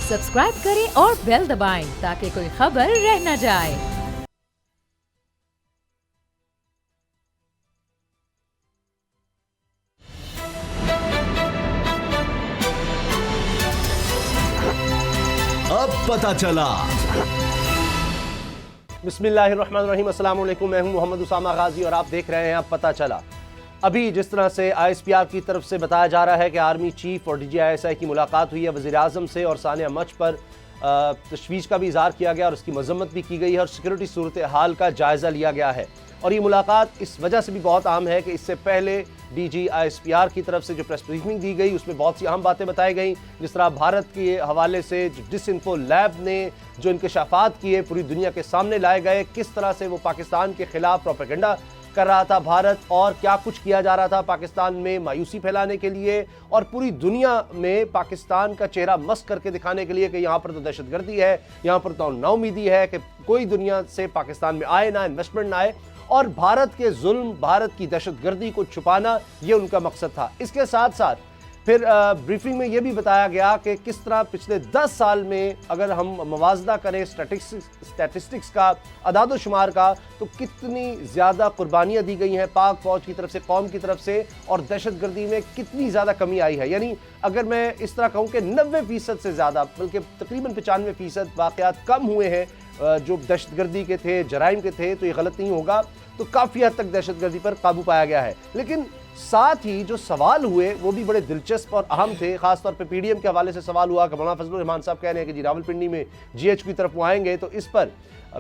Subscribe करें और bell दबाएं ताकि कोई खबर रह न जाए। अब पता चला। बिस्मिल्लाहिर्रहमानिर्रहीम, अस्सलाम वालेकुम। मैं हूं मोहम्मद उसामा गाजी और आप देख रहे हैं अब पता चला। अभी जिस तरह से ISPR की तरफ से बताया जा रहा है कि आर्मी चीफ और DGISI की मुलाकात हुई है वज़ीर आज़म से और सानिया मच पर तशवीश का भी इजहार किया गया और उसकी मजम्मत भी की गई है और सिक्योरिटी सूरत हाल का जायज़ा लिया गया है। और ये मुलाकात इस वजह से भी बहुत अहम है कि इससे पहले DG ISPR की तरफ से जो प्रेस ब्रीफिंग दी गई उसमें बहुत सी अहम बातें बताई गई, जिस तरह भारत के हवाले से जो डिसइंफो लैब ने जो इंकशाफात किए पूरी दुनिया के सामने लाए गए, किस तरह से वो पाकिस्तान के खिलाफ प्रोपेगेंडा कर रहा था भारत और क्या कुछ किया जा रहा था पाकिस्तान में मायूसी फैलाने के लिए और पूरी दुनिया में पाकिस्तान का चेहरा मस्त करके दिखाने के लिए कि यहाँ पर तो दहशतगर्दी है, यहाँ पर तो नाउमीदी है कि कोई दुनिया से पाकिस्तान में आए ना, इन्वेस्टमेंट ना आए। और भारत के जुल्म, भारत की दहशतगर्दी को छुपाना ये उनका मकसद था। इसके साथ साथ फिर ब्रीफिंग में ये भी बताया गया कि किस तरह पिछले 10 साल में अगर हम मवाजना करें स्टैटिस्टिक्स का, अदाद शुमार का, तो कितनी ज़्यादा कुर्बानियाँ दी गई हैं पाक फ़ौज की तरफ से, कौम की तरफ से, और दहशतगर्दी में कितनी ज़्यादा कमी आई है। यानी अगर मैं इस तरह कहूँ कि 90% से ज़्यादा, बल्कि तकरीबन 95% वाक़यात कम हुए हैं जो दहशतगर्दी के थे, जराइम के थे, तो ये गलत नहीं होगा, तो काफ़ी हद तक दहशतगर्दी पर काबू पाया गया है। लेकिन साथ ही जो सवाल हुए वो भी बड़े दिलचस्प और अहम थे। खासतौर पे PDM के हवाले से सवाल हुआ कि मौलाना फजलुर रहमान साहब कह रहे हैं कि जी रावलपिंडी में GH की तरफ वो आएंगे, तो इस पर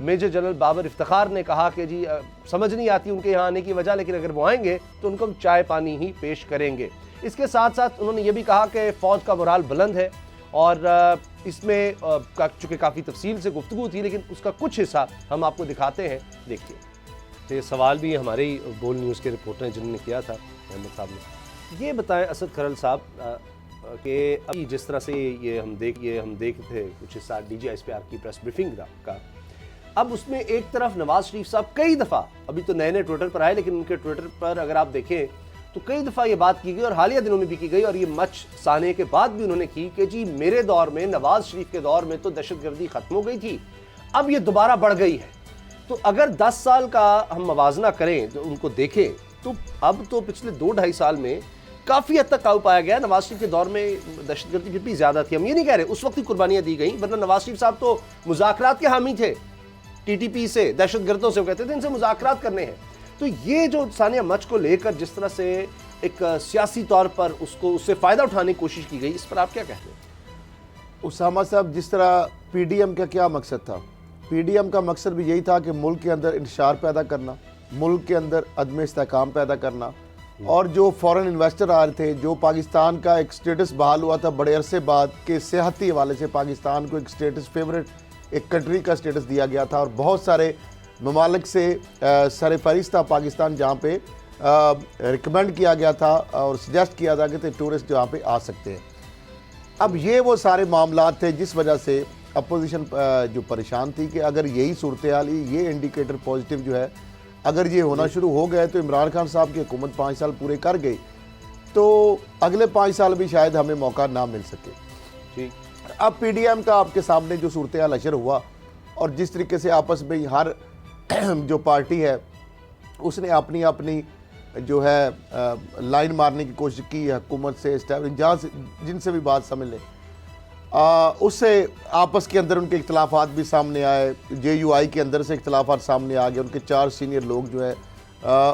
मेजर जनरल बाबर इफ्तिखार ने कहा कि जी समझ नहीं आती उनके यहाँ आने की वजह, लेकिन अगर वो आएंगे तो उनको हम चाय पानी ही पेश करेंगे। इसके साथ साथ उन्होंने ये भी कहा कि फ़ौज का मोराल बुलंद है और इसमें चूँकि काफ़ी तफसील से गुफ्तगू थी, लेकिन उसका कुछ हिस्सा हम आपको दिखाते हैं, देखिए। तो ये सवाल भी हमारे ही बोल न्यूज़ के रिपोर्टर हैं जिन्होंने किया था, अहमद साहब ने। ये बताएं असद खरल साहब कि अभी जिस तरह से ये हम देख थे कुछ हिस्सा DG ISPR की प्रेस ब्रीफिंग का, अब उसमें एक तरफ नवाज शरीफ साहब कई दफ़ा, अभी तो नए ट्विटर पर आए, लेकिन उनके ट्विटर पर अगर आप देखें तो कई दफ़ा ये बात की गई और हालिया दिनों में भी की गई और ये मच साने के बाद भी उन्होंने की कि जी मेरे दौर में, नवाज शरीफ के दौर में तो दहशतगर्दी ख़त्म हो गई थी, अब ये दोबारा बढ़ गई है। तो अगर 10 साल का हम मवाजना करें तो उनको देखें तो अब तो पिछले 2-2.5 साल में काफ़ी हद तक काबू पाया गया। नवाज शरीफ के दौर में दहशतगर्दी कितनी ज़्यादा थी, हम ये नहीं कह रहे उस वक्त ही कुर्बानियाँ दी गई, वरना नवाज शरीफ साहब तो मुज़ाकरात के हामी थे TTP से, दहशतगर्दों से, वो कहते थे इनसे मुज़ाकरात करने हैं। तो ये जो सानिया मच को लेकर जिस तरह से एक सियासी तौर पर उससे फ़ायदा उठाने की कोशिश की गई, इस पर आप क्या कहते हैं? उसामा साहब, जिस तरह PDM का क्या मकसद था, PDM का मकसद भी यही था कि मुल्क के अंदर इंतशार पैदा करना, मुल्क के अंदर अदम इस्तेहकाम पैदा करना, और जो फॉरेन इन्वेस्टर आ रहे थे, जो पाकिस्तान का एक स्टेटस बहाल हुआ था बड़े अरसे बाद के सेहती हवाले से पाकिस्तान को एक स्टेटस फेवरेट एक कंट्री का स्टेटस दिया गया था और बहुत सारे ममालिक से सर फहरिस्त था पाकिस्तान, जहाँ पे रिकमेंड किया गया था और सजेस्ट किया था कि टूरिस्ट जहाँ पे आ सकते हैं। अब ये वो सारे मामला थे जिस वजह से अपोजिशन जो परेशान थी कि अगर यही सूरत हाल, ये इंडिकेटर पॉजिटिव जो है, अगर ये होना शुरू हो गए तो इमरान खान साहब की हुकूमत 5 साल पूरे कर गई तो अगले 5 साल भी शायद हमें मौका ना मिल सके। ठीक, अब PDM का आपके सामने जो सूरत हाल अशर हुआ और जिस तरीके से आपस में हर जो पार्टी है उसने अपनी अपनी जो है लाइन मारने की कोशिश की हुकूमत से, जहाँ से जिनसे भी बात समझ लें, उससे आपस के अंदर उनके इख्तलाफात भी सामने आए। JUI के अंदर से इख्तलाफात सामने आ गए, उनके 4 सीनियर लोग जो है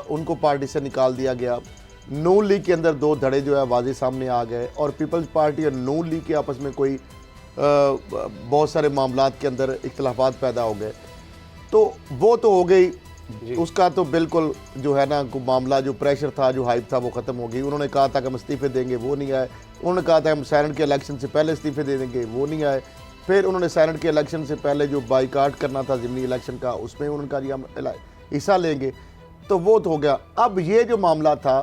उनको पार्टी से निकाल दिया गया। नून लीग के अंदर 2 धड़े जो है वाजे सामने आ गए और पीपल्स पार्टी और नून लीग के आपस में कोई बहुत सारे मामलात के अंदर इख्तलाफात पैदा हो गए। तो वो तो हो गई, उसका तो बिल्कुल जो है ना मामला, जो प्रेशर था, जो हाइप था, वो ख़त्म हो गई। उन्होंने कहा था कि हम इस्तीफ़े देंगे, वो नहीं आए। उन्होंने कहा था हम सेनेट के इलेक्शन से पहले इस्तीफ़े दे देंगे, वो नहीं आए। फिर उन्होंने सेनेट के इलेक्शन से पहले जो बाइकाट करना था ज़िमनी इलेक्शन का, उसमें उन्होंने कहा जी हम हिस्सा लेंगे, तो वो तो हो गया। अब ये जो मामला था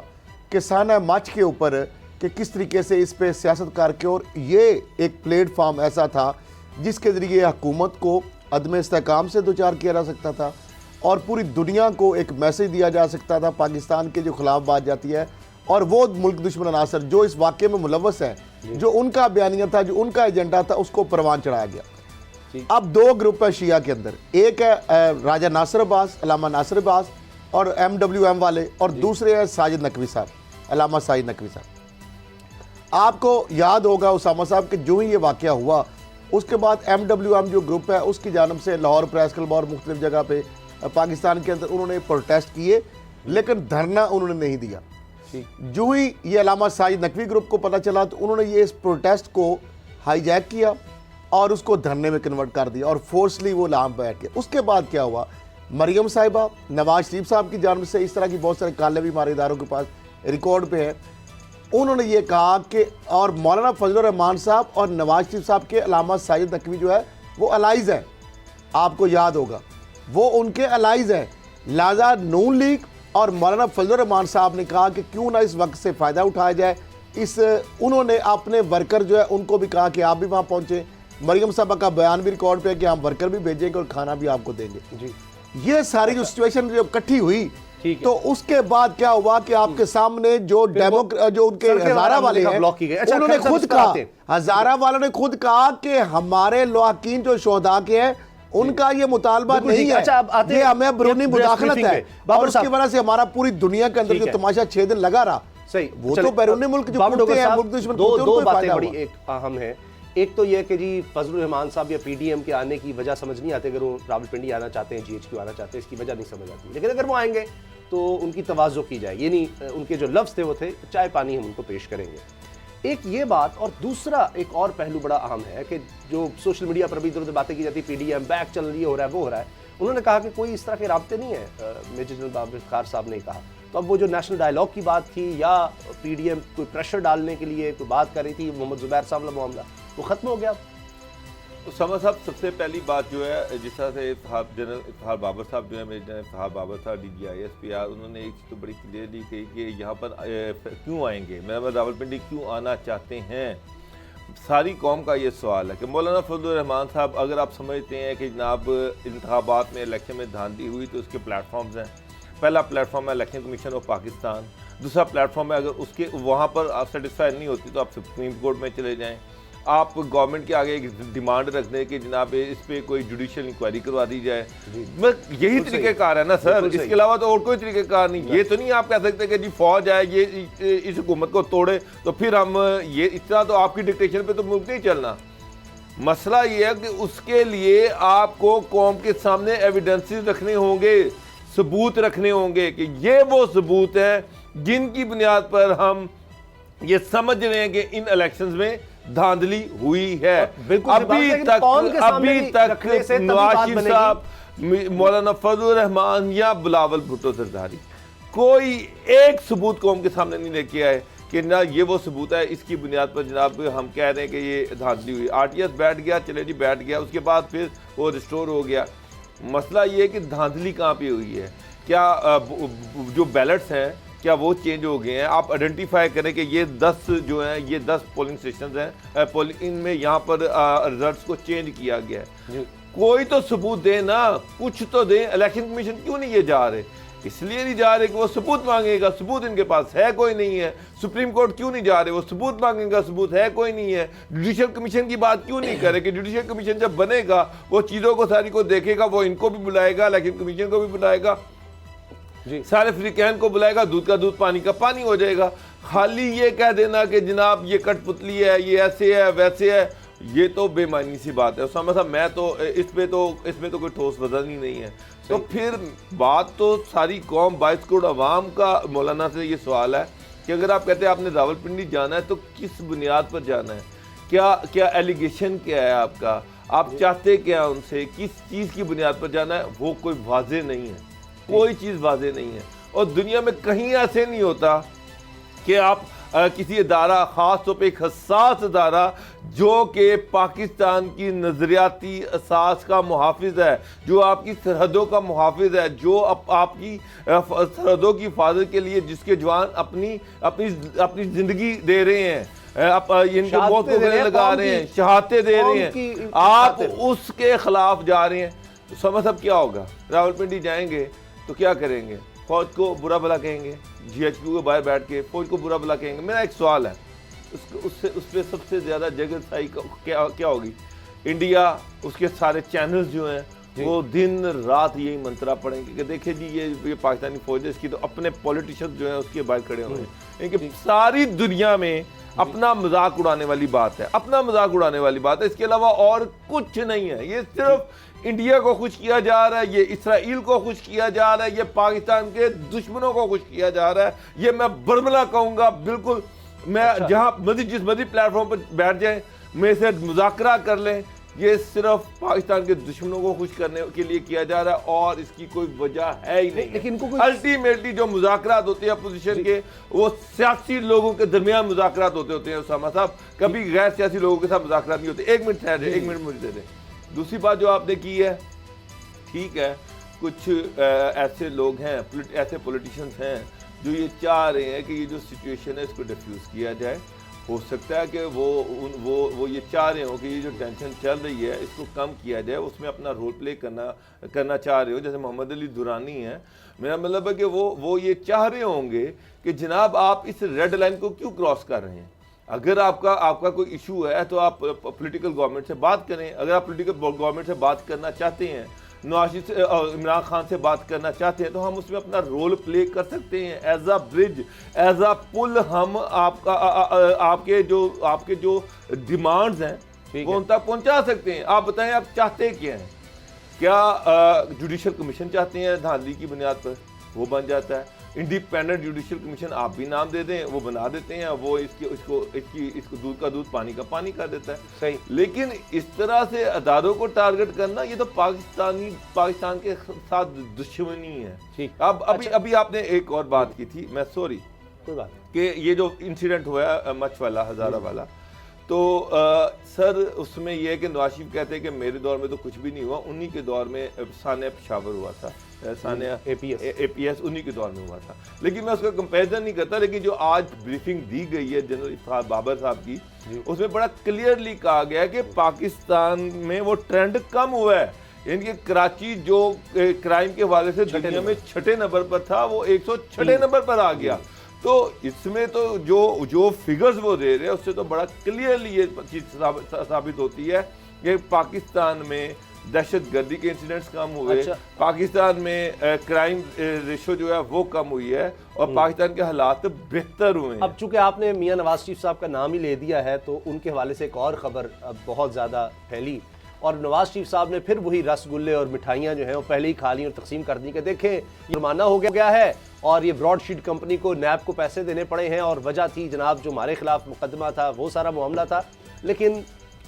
कि सानिया मच के ऊपर कि किस तरीके से इस पर सियासत करके, और ये एक प्लेटफार्म ऐसा था जिसके ज़रिए हुकूमत को अदम इस्तेहकाम से दो चार किया जा सकता था और पूरी दुनिया को एक मैसेज दिया जा सकता था पाकिस्तान के जो खिलाफ बात जाती है और वो मुल्क दुश्मन अनासर जो इस वाक़े में मुलव्वस है, जो उनका बयानिया था, जो उनका एजेंडा था, उसको परवान चढ़ाया गया। अब दो ग्रुप है शिया के अंदर, एक है राजा नासिर अब्बास, अल्लामा नासिर अब्बास और MWM वाले, और दूसरे है साजिद नकवी साहब, अल्लामा साजिद नकवी साहब। आपको याद होगा उसामा साहब कि जो ही ये वाक़या हुआ उसके बाद MWM जो ग्रुप है उसकी जानब से लाहौर प्रेस क्लब और मुख्तलिफ जगह पे पाकिस्तान के अंदर उन्होंने प्रोटेस्ट किए, लेकिन धरना उन्होंने नहीं दिया। जो ही ये अल्लामा साजिद नकवी ग्रुप को पता चला तो उन्होंने ये इस प्रोटेस्ट को हाईजैक किया और उसको धरने में कन्वर्ट कर दिया और फोर्सली वो लाम बैठ गए। उसके बाद क्या हुआ, मरियम साहिबा, नवाज शरीफ साहब की जानब से, इस तरह की बहुत सारे काले भी हमारे इदारों के पास रिकॉर्ड पे है, उन्होंने ये कहा कि और मौलाना फजलुर रहमान साहब और नवाज शरीफ साहब के अल्लामा साजिद नकवी जो है वो अलाइज है, आपको याद होगा वो उनके अलाइज है। लिहाजा नून लीग और मौलाना फजलुर रहमान साहब ने कहा कि क्यों ना इस वक्त से फ़ायदा उठाया जाए। उन्होंने अपने वर्कर जो है उनको भी कहा कि आप भी वहाँ पहुँचे। मरियम साहबा का बयान भी रिकॉर्ड पे है कि हम वर्कर भी भेजेंगे और खाना भी आपको देंगे जी। ये सारी जो सिचुएशन जो इकट्ठी हुई, तो उसके बाद क्या हुआ कि आपके सामने जो जो उनके हजारा वाले हैं उन्होंने खुद कहा, हजारा वालों ने खुद कहा कि हमारे लवाकीन जो शोहदा के हैं उनका ये मुतालबा नहीं है, ये हमें ब्रूनी मुदाखलत है और उसकी वजह से हमारा पूरी दुनिया के अंदर जो तमाशा 6 दिन लगा रहा। सही, वो तो बैरूनी मुल्क जो कुत्ते हैं, मुल्क दुश्मन कुत्ते, दो बातें बड़ी एक अहम है। एक तो यह कि जी फजलुर रहमान साहब या PDM के आने की वजह समझ नहीं आती, अगर वो रावलपिंडी आना चाहते हैं, GHQ आना चाहते हैं, इसकी वजह नहीं समझ आती, लेकिन अगर वो आएंगे तो उनकी तवाज़ो की जाए, ये नहीं उनके जो लफ्ज़ थे वो थे चाय पानी हम उनको पेश करेंगे। एक ये बात, और दूसरा एक और पहलू बड़ा अहम है कि जो सोशल मीडिया पर भी इधर उधर बातें की जाती है, PDM बैक चल रही हो रहा है, वो हो रहा है, उन्होंने कहा कि कोई इस तरह के राब्ते नहीं है, मेजर जनरल बाबर खार साहब ने कहा। तो अब वो जो नेशनल डायलॉग की बात थी या PDM कोई प्रेशर डालने के लिए कोई बात कर रही थी, मोहम्मद जुबैर साहब वाला मामला, वो ख़त्म हो गया। उसामा साहब, सबसे पहली बात जो है, जिस तरह से जनरल इफ्तिखार बाबर साहब जो है, मेजर जनरल इफ्तिखार बाबर साहब DG ISPR, उन्होंने एक चीज़ तो बड़ी क्लियरली कही कि यहाँ पर क्यों आएंगे, मैं रावलपिंडी क्यों आना चाहते हैं। सारी कौम का ये सवाल है कि मौलाना फजलुर रहमान साहब, अगर आप समझते हैं कि जनाब इंतखाबात में इलेक्शन में धांधली हुई तो उसके प्लेटफॉर्म्स हैं। पहला प्लेटफॉर्म है इलेक्शन कमीशन ऑफ पाकिस्तान, दूसरा प्लेटफॉर्म है अगर उसके वहाँ पर आप सेटिस्फाई नहीं होती तो आप सुप्रीम कोर्ट में चले जाएँ, आप गवर्नमेंट के आगे एक डिमांड रख दें कि जनाब इस पे कोई जुडिशियल इंक्वायरी करवा दी जाए। यही तरीक़ेकार है ना सर, इसके अलावा तो और कोई तरीक़ेकार नहीं। ये तो नहीं आप कह सकते कि जी फौज आए ये इस हुकूमत को तोड़े तो फिर हम ये इतना तो आपकी डिक्टेशन पे तो मुल्क नहीं चलना। मसला ये है कि उसके लिए आपको कौम के सामने एविडेंसेस रखने होंगे, सबूत रखने होंगे कि ये वो सबूत हैं जिनकी बुनियाद पर हम ये समझ रहे हैं कि इन इलेक्शंस में धांधली हुई है। अभी तक नवाज शरीफ साहब, मौलाना फजलुर रहमान या बिलावल भुट्टो जरदारी कोई एक सबूत कौम के सामने नहीं लेके आए कि ना ये वो सबूत है, इसकी बुनियाद पर जनाब हम कह रहे हैं कि ये धांधली हुई। RTS बैठ गया, चले जी बैठ गया, उसके बाद फिर वो रिस्टोर हो गया। मसला ये है कि धांधली कहाँ पे हुई है, क्या जो बैलेट्स हैं क्या वो चेंज हो गए हैं। आप आइडेंटिफाई करें कि ये 10 जो हैं, ये 10 पोलिंग स्टेशन हैं, इनमें यहाँ पर रिजल्ट्स को चेंज किया गया है। कोई तो सबूत दे ना, कुछ तो दे। इलेक्शन कमीशन क्यों नहीं ये जा रहे, इसलिए नहीं जा रहे कि वो सबूत मांगेगा, सबूत इनके पास है कोई नहीं है। सुप्रीम कोर्ट क्यों नहीं जा रहे, वो सबूत मांगेगा, सबूत है कोई नहीं है। जुडिशियल कमीशन की बात क्यों नहीं करे कि जुडिशियल कमीशन जब बनेगा वो चीज़ों को सारी को देखेगा, वो इनको भी बुलाएगा, इलेक्शन कमीशन को भी बुलाएगा, सारे फ्रीकैन को बुलाएगा, दूध का दूध पानी का पानी हो जाएगा। खाली ये कह देना कि जनाब ये कठपुतली है, ये ऐसे है वैसे है, ये तो बेमानी सी बात है। उसामा साहब, मैं तो इसमें तो कोई ठोस वजन ही नहीं है। तो फिर बात तो सारी कौम 22 करोड़ अवाम का मौलाना से ये सवाल है कि अगर आप कहते हैं आपने रावलपिंडी जाना है तो किस बुनियाद पर जाना है, क्या एलिगेशन क्या है आपका, आप चाहते क्या उनसे, किस चीज़ की बुनियाद पर जाना है, वो कोई वाजे नहीं है, कोई चीज़ वाजे नहीं है। और दुनिया में कहीं ऐसे नहीं होता कि आप किसी इदारा, ख़ास तौर पे एक हसास इदारा जो कि पाकिस्तान की नज़रियाती असास का मुहाफिज है, जो आपकी सरहदों का मुहाफिज है, जो आपकी सरहदों की हिफाजत के लिए जिसके जवान अपनी ज़िंदगी दे रहे हैं, आप इनको मौत को गले लगा रहे हैं, शहादतें दे रहे हैं, आप उसके खिलाफ जा रहे हैं। तो समझ अब क्या होगा, रावलपिंडी जाएंगे तो क्या करेंगे, फौज को बुरा भला कहेंगे, GHQ के बाहर बैठ के फौज को बुरा भला कहेंगे। मेरा एक सवाल है, उस पर सबसे ज़्यादा जगतसाई क्या होगी? इंडिया, उसके सारे चैनल्स जो हैं वो दिन रात यही मंत्रा पढ़ेंगे कि देखिए जी ये पाकिस्तानी फौज है, इसकी तो अपने पॉलिटिशियंस जो हैं उसके बाहर खड़े हुए हैं। इनके सारी दुनिया में अपना मजाक उड़ाने वाली बात है, अपना मजाक उड़ाने वाली बात है, इसके अलावा और कुछ नहीं है। ये सिर्फ इंडिया को खुश किया जा रहा है, ये इसराइल को खुश किया जा रहा है, ये पाकिस्तान के दुश्मनों को खुश किया जा रहा है। ये मैं बर्मला कहूँगा, बिल्कुल मैं जहाँ जिस मर्जी प्लेटफॉर्म पर बैठ जाए मेरे से मुज़ाकरा कर लें, ये सिर्फ पाकिस्तान के दुश्मनों को खुश करने के लिए किया जा रहा है और इसकी कोई वजह है ही नहीं। लेकिन अल्टीमेटली जो मुज़ाकरात होते हैं अपोजिशन के, वो सियासी लोगों के दरमियान मुज़ाकरात होते हैं उसामा साहब, कभी गैर सियासी लोगों के साथ मुज़ाकरात नहीं होते। 1 मिनट ठहरे, 1 मिनट मुझे दे दें। दूसरी बात जो आपने की है, ठीक है, कुछ ऐसे लोग हैं, ऐसे पॉलिटिशियंस हैं जो ये चाह रहे हैं कि ये जो सिचुएशन है इसको डिफ्यूज़ किया जाए। हो सकता है कि वो ये चाह रहे हो कि ये जो टेंशन चल रही है इसको कम किया जाए, उसमें अपना रोल प्ले करना चाह रहे हो। जैसे मोहम्मद अली दुरानी है, मेरा मतलब है कि वो ये चाह रहे होंगे कि जनाब आप इस रेड लाइन को क्यों क्रॉस कर रहे हैं। अगर आपका कोई इशू है तो आप पॉलिटिकल गवर्नमेंट से बात करें। अगर आप पॉलिटिकल गवर्नमेंट से बात करना चाहते हैं, नवाज इमरान खान से बात करना चाहते हैं, तो हम उसमें अपना रोल प्ले कर सकते हैं। As a bridge, as a पुल हम आपके जो डिमांड्स हैं वो उन तक पहुंचा सकते हैं। आप बताएं आप चाहते क्या हैं? क्या जुडिशल कमीशन चाहते हैं? धांधली की बुनियाद पर वो बन जाता है। इंडिपेंडेंट जुडिशल कमीशन आप भी नाम दे दें, वो बना देते हैं, वो इसको दूध का दूध पानी का पानी कर देता है। सही। लेकिन इस तरह से अदारों को टारगेट करना, ये तो पाकिस्तान के साथ दुश्मनी है। ठीक। अभी आपने एक और बात की थी, मैं सॉरी, कोई बात कि ये जो इंसिडेंट हुआ मच वाला, हजारा वाला, तो सर उसमें यह है कि नवाज शरीफ कहते हैं कि मेरे दौर में तो कुछ भी नहीं हुआ, उन्हीं के दौर में सानिया पेशावर हुआ था, सानिया APS उन्हीं के दौर में हुआ था। लेकिन मैं उसका कंपैरिजन नहीं करता, लेकिन जो आज ब्रीफिंग दी गई है जनरल इफ्तार बाबर साहब की, उसमें बड़ा क्लियरली कहा गया है कि पाकिस्तान में वो ट्रेंड कम हुआ है। इनके कराची जो क्राइम के हवाले से दुनिया में 6ठे नंबर पर था, वो 106 नंबर पर आ गया। तो इसमें तो जो फिगर्स वो दे रहे हैं उससे तो बड़ा क्लियरली ये चीज़ साबित होती है कि पाकिस्तान में दहशतगर्दी के इंसिडेंट्स कम हुए। अच्छा। पाकिस्तान में क्राइम रेशो जो है वो कम हुई है और पाकिस्तान के हालात बेहतर हुए हैं। अब चूंकि आपने मियां नवाज शरीफ साहब का नाम ही ले दिया है तो उनके हवाले से एक और खबर अब बहुत ज़्यादा फैली और नवाज शरीफ साहब ने फिर वही रसगुल्ले और मिठाइयाँ जो हैं वो पहले ही खा ली और तकसीम कर दी कि देखें जुर्माना हो गया है और ये ब्रॉडशीट कंपनी को नैब को पैसे देने पड़े हैं और वजह थी जनाब जो हमारे खिलाफ मुकदमा था वो सारा मामला था। लेकिन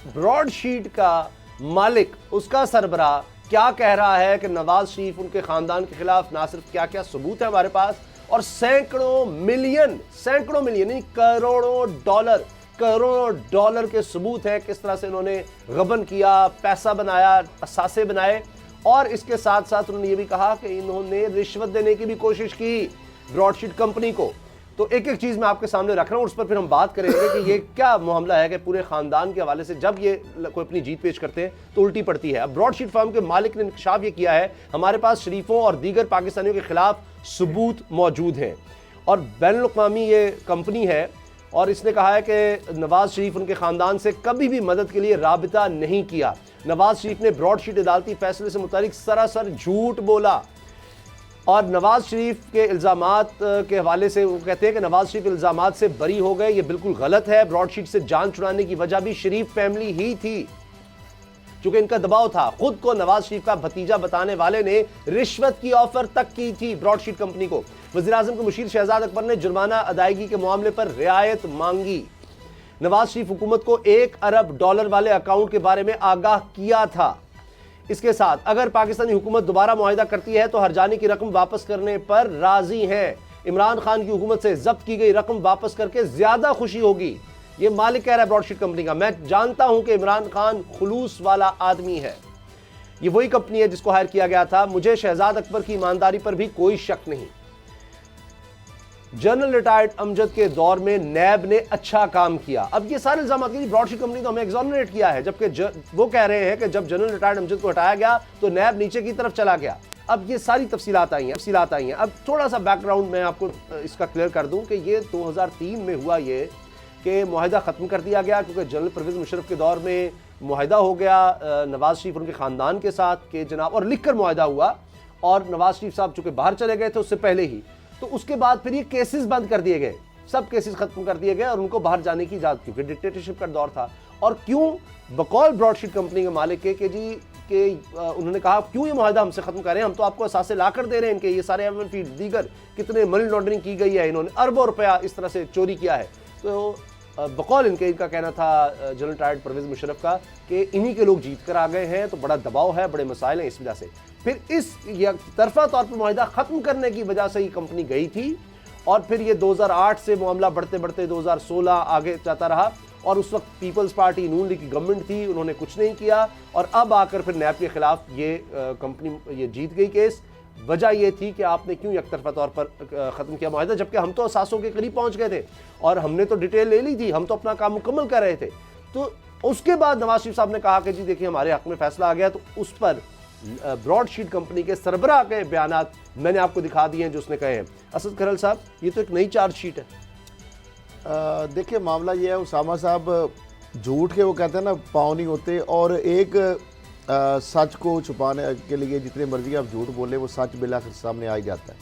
ब्रॉडशीट का मालिक, उसका सरबराह क्या कह रहा है कि नवाज शरीफ उनके ख़ानदान के खिलाफ ना सिर्फ क्या क्या सबूत है हमारे पास, और सैकड़ों मिलियन नहीं करोड़ों डॉलर के सबूत हैं किस तरह से इन्होंने गबन किया, पैसा बनाया, असासे बनाए। और इसके साथ साथ उन्होंने ये भी कहा कि इन्होंने रिश्वत देने की भी कोशिश की ब्रॉडशीट कंपनी को। तो एक एक चीज़ मैं आपके सामने रख रहा हूँ, उस पर फिर हम बात करेंगे कि ये क्या मामला है कि पूरे ख़ानदान के हवाले से जब ये कोई अपनी जीत पेश करते हैं तो उल्टी पड़ती है। अब ब्रॉडशीट फर्म के मालिक ने इंकशाफ ये किया है हमारे पास शरीफों और दीगर पाकिस्तानियों के खिलाफ सबूत मौजूद हैं और बैनुल-अक़वामी ये कंपनी है और इसने कहा है कि नवाज शरीफ उनके ख़ानदान से कभी भी मदद के लिए राबिता नहीं किया। नवाज शरीफ ने ब्रॉडशीट अदालती फैसले से मुतालिक सरासर झूठ बोला और नवाज शरीफ के इल्ज़ामात के हवाले से वो कहते हैं कि नवाज शरीफ इल्ज़ामात से बरी हो गए, ये बिल्कुल गलत है। ब्रॉडशीट से जान छुड़ाने की वजह भी शरीफ फैमिली ही थी, चूंकि इनका दबाव था। खुद को नवाज शरीफ का भतीजा बताने वाले ने रिश्वत की ऑफर तक की थी ब्रॉडशीट कंपनी को। वज़ीर-ए-आज़म के मुशीर शहजाद अकबर ने जुर्माना अदायगी के मामले पर रियायत मांगी। नवाज शरीफ हुकूमत को $1 अरब वाले अकाउंट के बारे में आगाह किया था। इसके साथ अगर पाकिस्तानी हुकूमत दोबारा मुआहिदा करती है तो हर्जाने की रकम वापस करने पर राजी हैं। इमरान खान की हुकूमत से जब्त की गई रकम वापस करके ज्यादा खुशी होगी, ये मालिक कह रहा है ब्रॉडशीट कंपनी का। मैं जानता हूं कि इमरान खान खुलूस वाला आदमी है, ये वही कंपनी है जिसको हायर किया गया था। मुझे शहजाद अकबर की ईमानदारी पर भी कोई शक नहीं। जनरल रिटायर्ड अमजद के दौर में नैब ने अच्छा काम किया। अब ये सारे इल्जाम कि ब्रॉडशीट कंपनी तो हमें एग्जोनरेट किया है, जबकि वो कह रहे हैं कि जब जनरल रिटायर्ड अमजद को हटाया गया तो नैब नीचे की तरफ चला गया। अब ये सारी तफसीलात आई हैं। अब थोड़ा सा बैकग्राउंड मैं आपको इसका क्लियर कर दूं कि ये 2003 में हुआ ये कि मुआहिदा ख़त्म कर दिया गया, क्योंकि जनरल परवेज़ मुशर्रफ के दौर में मुआहिदा हो गया नवाज शरीफ उनके ख़ानदान के साथ कि जनाब, और लिख कर मुआहिदा हुआ, और नवाज शरीफ साहब चूँकि बाहर चले गए थे उससे पहले ही, तो उसके बाद फिर ये केसेस बंद कर दिए गए, सब केसेस खत्म कर दिए गए और उनको बाहर जाने की इजाज़त, क्योंकि डिक्टेटरशिप का दौर था। और क्यों बकौल ब्रॉडशीट कंपनी के मालिक के जी कि उन्होंने कहा क्यों ये मुआहिदा हमसे खत्म करें, हम तो आपको असासे ला कर दे रहे हैं इनके, ये सारे एमएन फीड दीगर कितने मनी लॉन्ड्रिंग की गई है, इन्होंने अरबों रुपया इस तरह से चोरी किया है। तो बकौल इनका कहना था जनरल रिटायर्ड परवेज़ मुशर्रफ का कि इन्हीं के लोग जीत कर आ गए हैं, तो बड़ा दबाव है, बड़े मसाइल हैं, इस वजह से फिर इस तरफा तौर पर मुआहिदा ख़त्म करने की वजह से ही कंपनी गई थी। और फिर ये 2008 से मामला बढ़ते बढ़ते 2016 आगे जाता रहा, और उस वक्त पीपल्स पार्टी नून लीग की गवर्नमेंट थी, उन्होंने कुछ नहीं किया, और अब आकर फिर नैब के खिलाफ ये कंपनी ये जीत गई केस। वजह ये थी कि आपने क्यों एकतरफा तौर पर ख़त्म किया मुआहिदा, जबकि हम तो असासों के करीब पहुंच गए थे और हमने तो डिटेल ले ली थी, हम तो अपना काम मुकम्मल कर रहे थे। तो उसके बाद नवाज शरीफ साहब ने कहा कि जी देखिए हमारे हक़ में फैसला आ गया, तो उस पर ब्रॉडशीट कंपनी के सरबराह के बयानात मैंने आपको दिखा दिए हैं जो उसने कहे हैं। असद करल साहब, ये तो एक नई चार्जशीट है। देखिए मामला ये है, उसामा साहब झूठ के वो कहते हैं ना पाँव नहीं होते, और एक सच को छुपाने के लिए जितने मर्जी आप झूठ बोले वो सच बिलाखिर सामने आ ही जाता है।